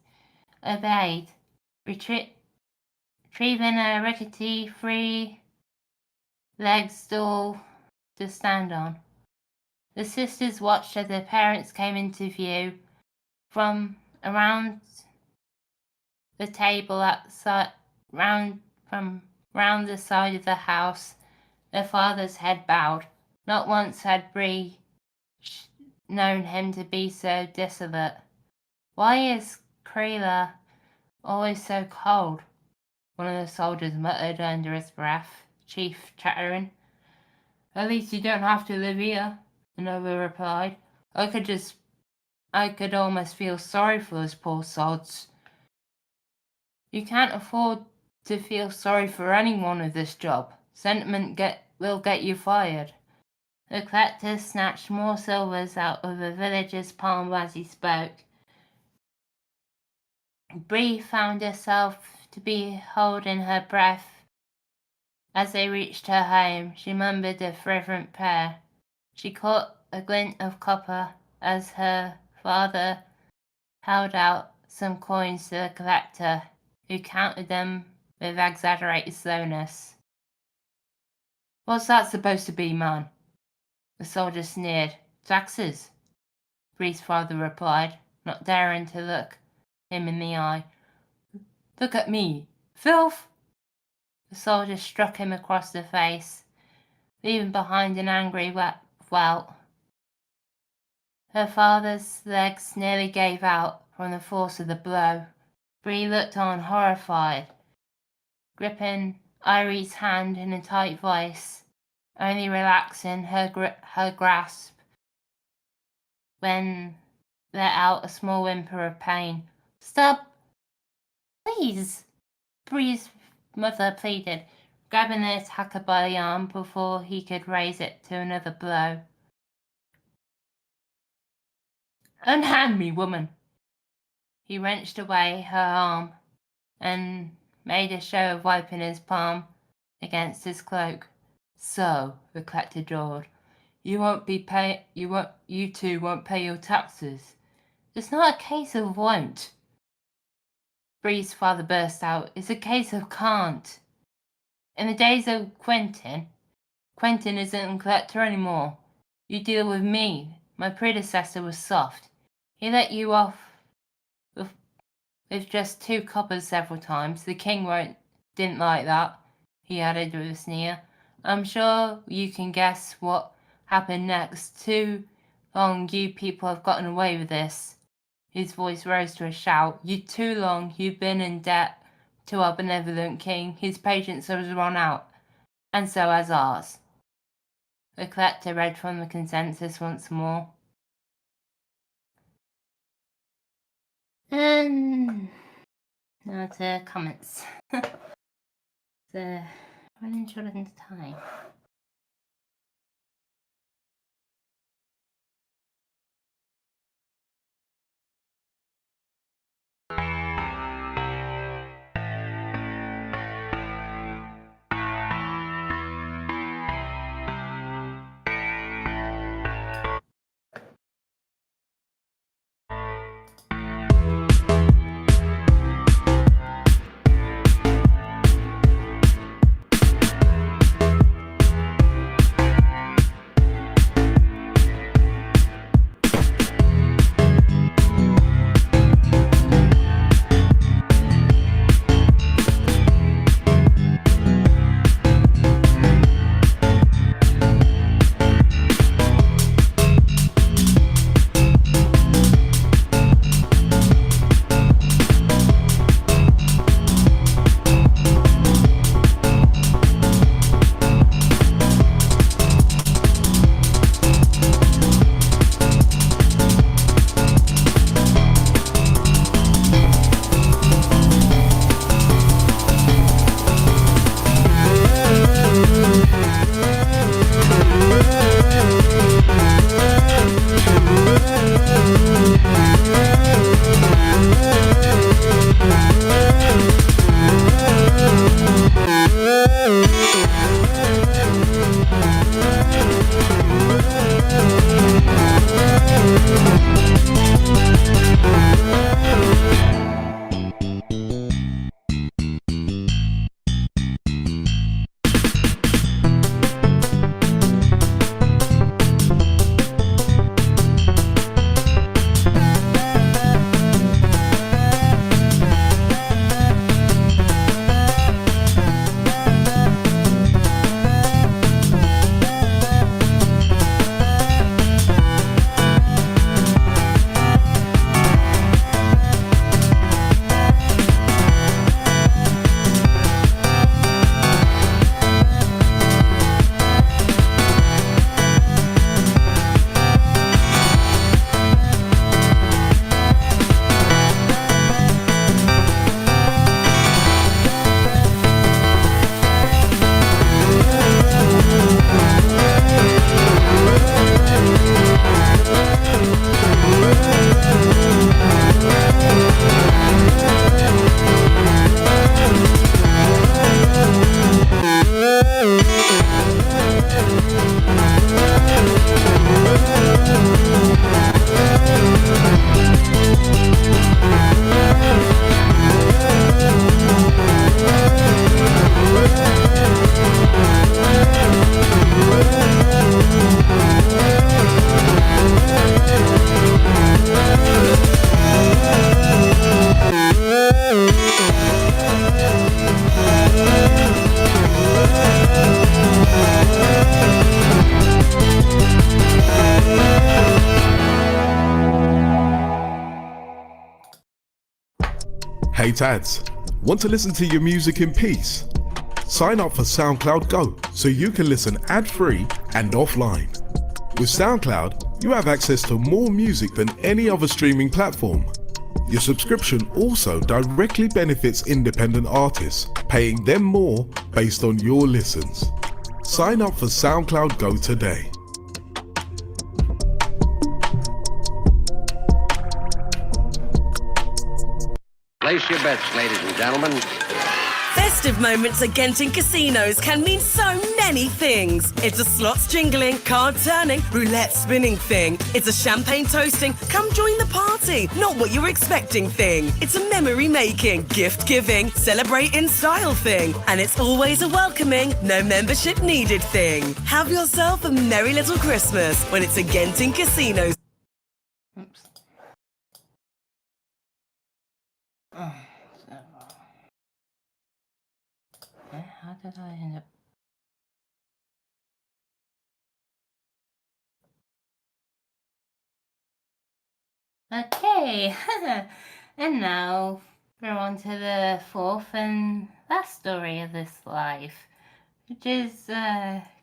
obeyed, retrieving a rickety 3-legged stool to stand on. The sisters watched as their parents came into view from around the table round the side of the house. Their father's head bowed. Not once had Bree known him to be so desolate. Why is Kreela always so cold? One of the soldiers muttered under his breath, Chief chattering. At least you don't have to live here, another replied. I could almost feel sorry for those poor sods. You can't afford to feel sorry for anyone with this job. Sentiment will get you fired. The collector snatched more silvers out of the villager's palm as he spoke. Bree found herself to be holding her breath as they reached her home. She murmured a fervent prayer. She caught a glint of copper as her father held out some coins to the collector, who counted them with exaggerated slowness. What's that supposed to be, man? The soldier sneered. Taxes, Bree's father replied, not daring to look him in the eye. Look at me, filth! The soldier struck him across the face, leaving behind an angry welt. Her father's legs nearly gave out from the force of the blow. Bree looked on horrified, gripping Irie's hand in a tight vice, only relaxing her grasp when let out a small whimper of pain. Stop! Please! Bree's mother pleaded, grabbing the attacker by the arm before he could raise it to another blow. Unhand me, woman! He wrenched away her arm and made a show of wiping his palm against his cloak. So, the collector drawled, you two won't pay your taxes. It's not a case of won't. Bree's father burst out. It's a case of can't. In the days of Quentin isn't a collector anymore. You deal with me. My predecessor was soft. He let you off with just 2 coppers several times. The king didn't like that, he added with a sneer. I'm sure you can guess what happened next. Too long you people have gotten away with this. His voice rose to a shout. Too long you've been in debt to our benevolent king. His patience has run out, and so has ours. The collector read from the consensus once more. And now to comments. Running short on time. Hey Tads, want to listen to your music in peace? Sign up for SoundCloud Go so you can listen ad-free and offline. With SoundCloud, you have access to more music than any other streaming platform. Your subscription also directly benefits independent artists, paying them more based on your listens. Sign up for SoundCloud Go today. Place your bets, ladies and gentlemen. Festive moments at Genting casinos can mean so many things. It's a slots jingling, card turning, roulette spinning thing. It's a champagne toasting, come join the party, not what you're expecting thing. It's a memory making, gift giving, celebrate in style thing. And it's always a welcoming, no membership needed thing. Have yourself a merry little Christmas when it's a Genting casinos. Oops. How did I end up? Okay, and now we're on to the fourth and last story of this life, which is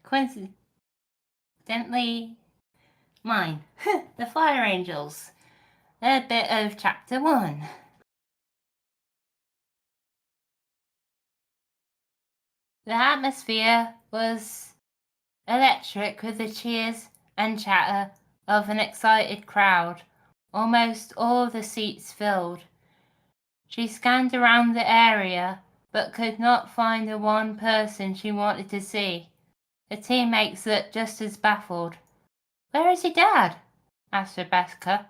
coincidentally mine, the Fire Angels, a bit of chapter 1. The atmosphere was electric with the cheers and chatter of an excited crowd, almost all the seats filled. She scanned around the area, but could not find the one person she wanted to see. Her teammates looked just as baffled. "Where is your dad?" asked Rebecca,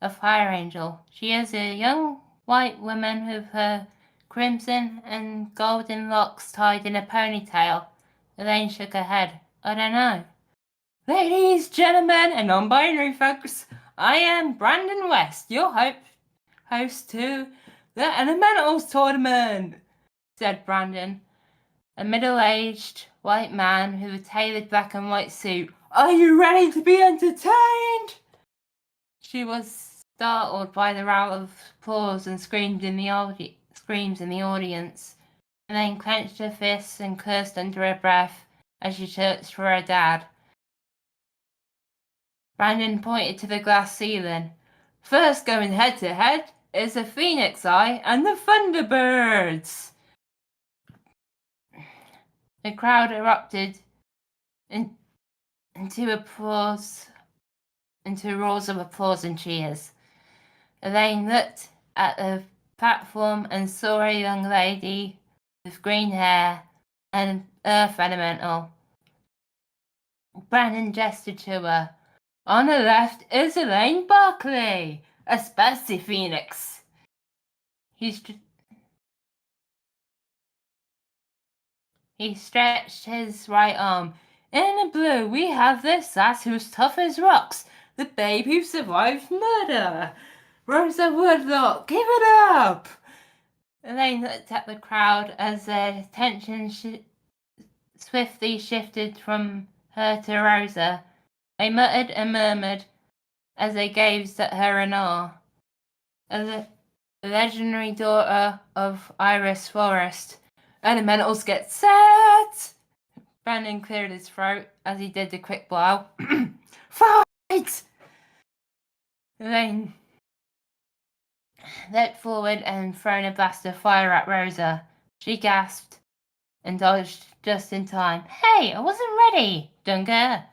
a fire angel. She is a young white woman with her crimson and golden locks tied in a ponytail. Elaine shook her head. "I don't know." "Ladies, gentlemen, and non-binary folks, I am Brandon West, your host to the Elementals Tournament," said Brandon, a middle-aged white man with a tailored black and white suit. "Are you ready to be entertained?" She was startled by the rout of applause and screams in the audience, and then clenched her fists and cursed under her breath as she searched for her dad. Brandon pointed to the glass ceiling. "First going head-to-head is the Phoenix Eye and the Thunderbirds." The crowd erupted into roars of applause and cheers. Elaine looked at the platform and saw a young lady with green hair and an earth elemental. Brandon gestured to her. "On the left is Elaine Barkley, a spicy phoenix." He stretched his right arm. "In the blue we have the sass who's tough as rocks, the babe who survived murder. Rosa Woodlock, give it up!" Elaine looked at the crowd as their attention swiftly shifted from her to Rosa. They muttered and murmured as they gazed at her in awe. A legendary daughter of Iris Forest. "Elementals get set!" Brandon cleared his throat as he did the quick blow. "Fight!" Elaine leapt forward and thrown a blast of fire at Rosa. She gasped and dodged just in time. "Hey, I wasn't ready, Dunga,"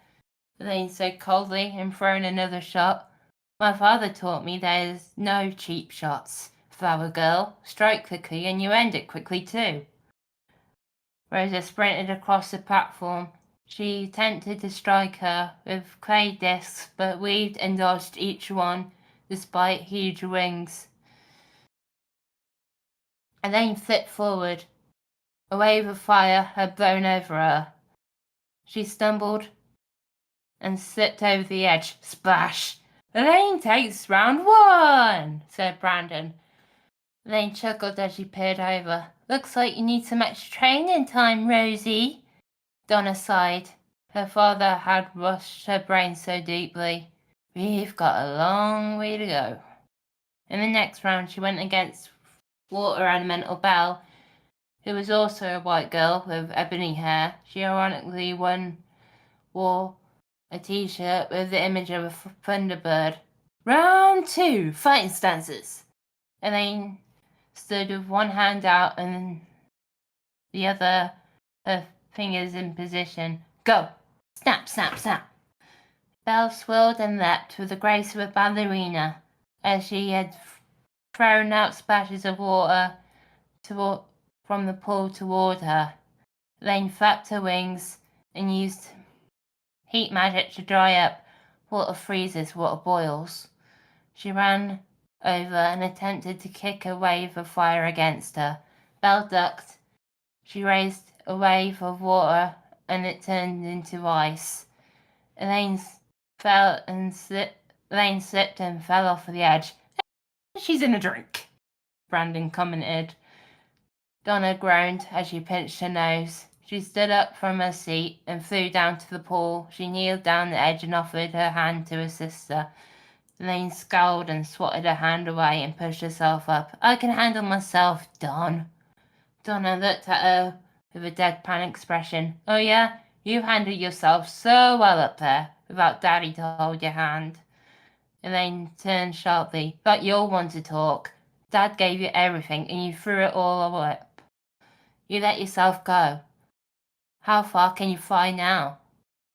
Elaine said coldly and thrown another shot. "My father taught me there's no cheap shots. Flower girl, strike quickly and you end it quickly too." Rosa sprinted across the platform. She attempted to strike her with clay discs, but weaved and dodged each one, despite huge wings. Elaine flipped forward. A wave of fire had blown over her. She stumbled and slipped over the edge. Splash! "Elaine takes round 1, said Brandon. Elaine chuckled as she peered over. "Looks like you need some extra training time, Rosie." Donna sighed. Her father had washed her brain so deeply. "We've got a long way to go." In the next round, she went against water elemental Belle, who was also a white girl with ebony hair. She ironically wore a t-shirt with the image of a thunderbird. Round 2, fighting stances. Elaine stood with one hand out and the other, her fingers in position. Go! Snap, snap, snap! Belle swirled and leapt with the grace of a ballerina as she had thrown out splashes of water from the pool toward her. Elaine flapped her wings and used heat magic to dry up. Water freezes, water boils. She ran over and attempted to kick a wave of fire against her. Belle ducked. She raised a wave of water and it turned into ice. Elaine slipped and fell off the edge. She's in a drink, Brandon commented. Donna groaned as she pinched her nose. She stood up from her seat and flew down to the pool. She kneeled down the edge and offered her hand to her sister. Elaine scowled and swatted her hand away and pushed herself up. I can handle myself, Don. Donna looked at her with a deadpan expression. Oh yeah? You handled yourself so well up there, without Daddy to hold your hand. Elaine turned sharply. But you'll want to talk. Dad gave you everything and you threw it all up. You let yourself go. How far can you fly now?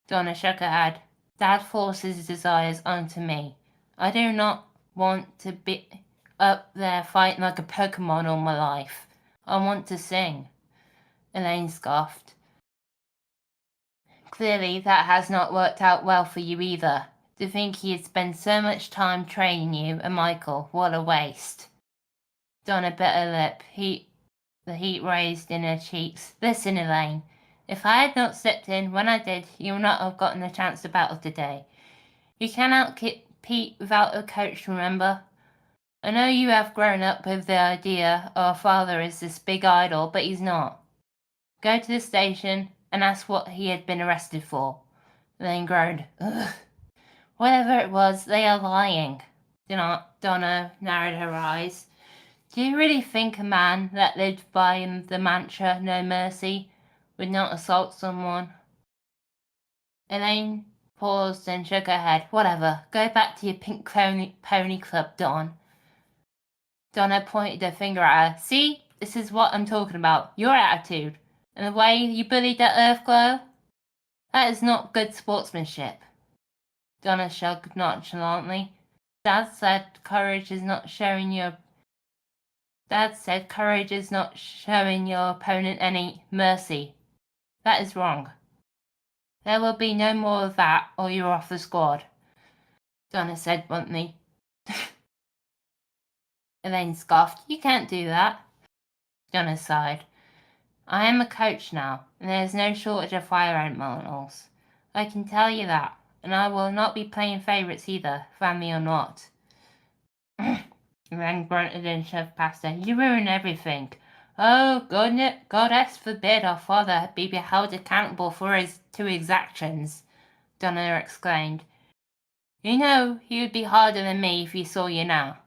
Donna shook her head. Dad forces his desires onto me. I do not want to be up there fighting like a Pokemon all my life. I want to sing. Elaine scoffed. Clearly that has not worked out well for you either. To think he had spent so much time training you and Michael, what a waste. Donna bit her lip. The heat raised in her cheeks. Listen, Elaine. If I had not stepped in when I did, you would not have gotten a chance to battle today. You cannot compete without a coach, remember? I know you have grown up with the idea our father is this big idol, but he's not. Go to the station and ask what he had been arrested for. Elaine groaned. Ugh. Whatever it was, they are lying. Donna narrowed her eyes. Do you really think a man that lived by the mantra, no mercy, would not assault someone? Elaine paused and shook her head. Whatever. Go back to your pink pony club, Don. Donna pointed her finger at her. See? This is what I'm talking about. Your attitude. And the way you bullied that Earthglow? That is not good sportsmanship. Donna shrugged nonchalantly. Dad said courage is not showing your opponent any mercy. That is wrong. There will be no more of that, or you're off the squad, Donna said bluntly. Elaine scoffed. You can't do that. Donna sighed. I am a coach now, and there is no shortage of fire elementals. I can tell you that, and I will not be playing favourites either, family or not. Elaine grunted and shoved past her. You ruin everything. Oh, goddess forbid our father be held accountable for his two actions, Donna exclaimed. You know he would be harder than me if he saw you now.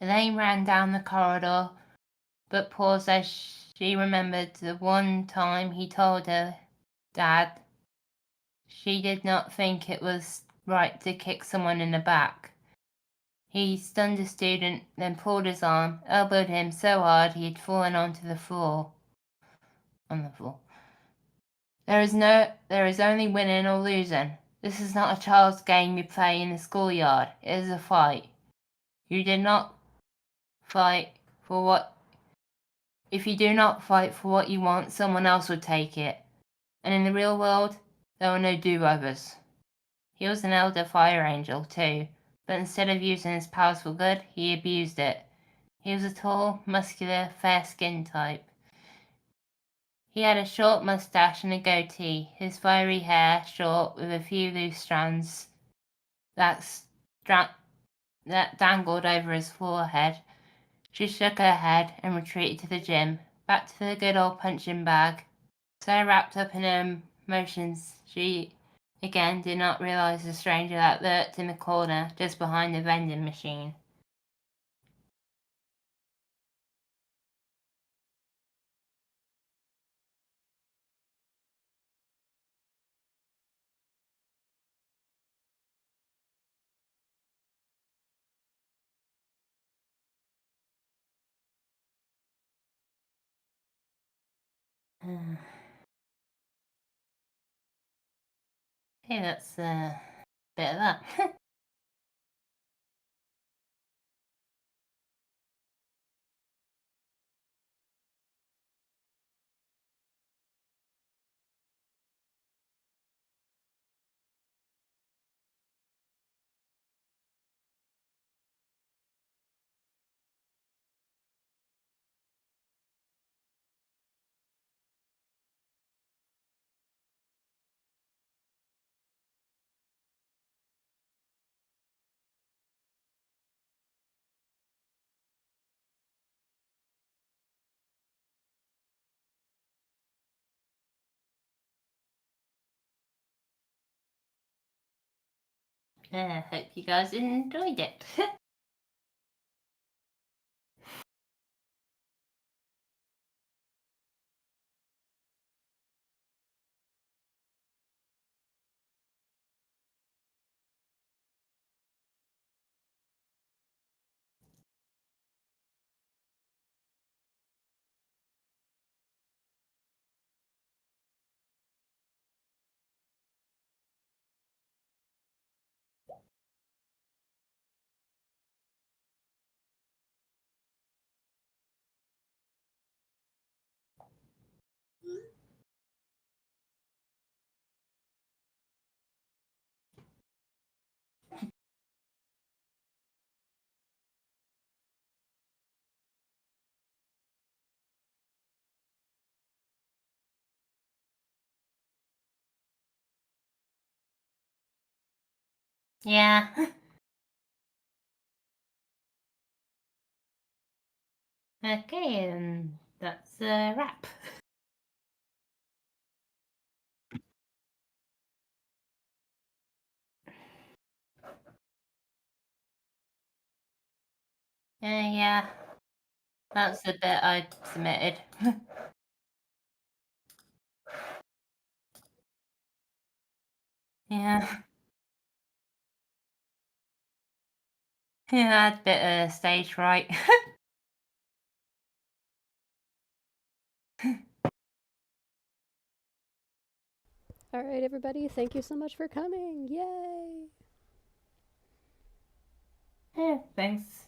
Elaine ran down the corridor, but paused as she remembered the one time he told her, Dad, she did not think it was right to kick someone in the back. He stunned a student, then pulled his arm, elbowed him so hard he had fallen onto the floor. There is only winning or losing. This is not a child's game you play in the schoolyard. It is a fight. You did not fight for what... If you do not fight for what you want, someone else will take it. And in the real world, there are no do-overs. He was an elder fire angel, too, but instead of using his powers for good, he abused it. He was a tall, muscular, fair-skinned type. He had a short moustache and a goatee, his fiery hair short with a few loose strands that dangled over his forehead. She shook her head and retreated to the gym, back to the good old punching bag. So wrapped up in her emotions, she again did not realize the stranger that lurked in the corner just behind the vending machine. Okay, that's a bit of that. I hope you guys enjoyed it. Yeah. Okay, and that's a wrap. Yeah, that's the bit I submitted. Yeah. Yeah, I had a bit of stage fright. All right, everybody, thank you so much for coming. Yay! Yeah, thanks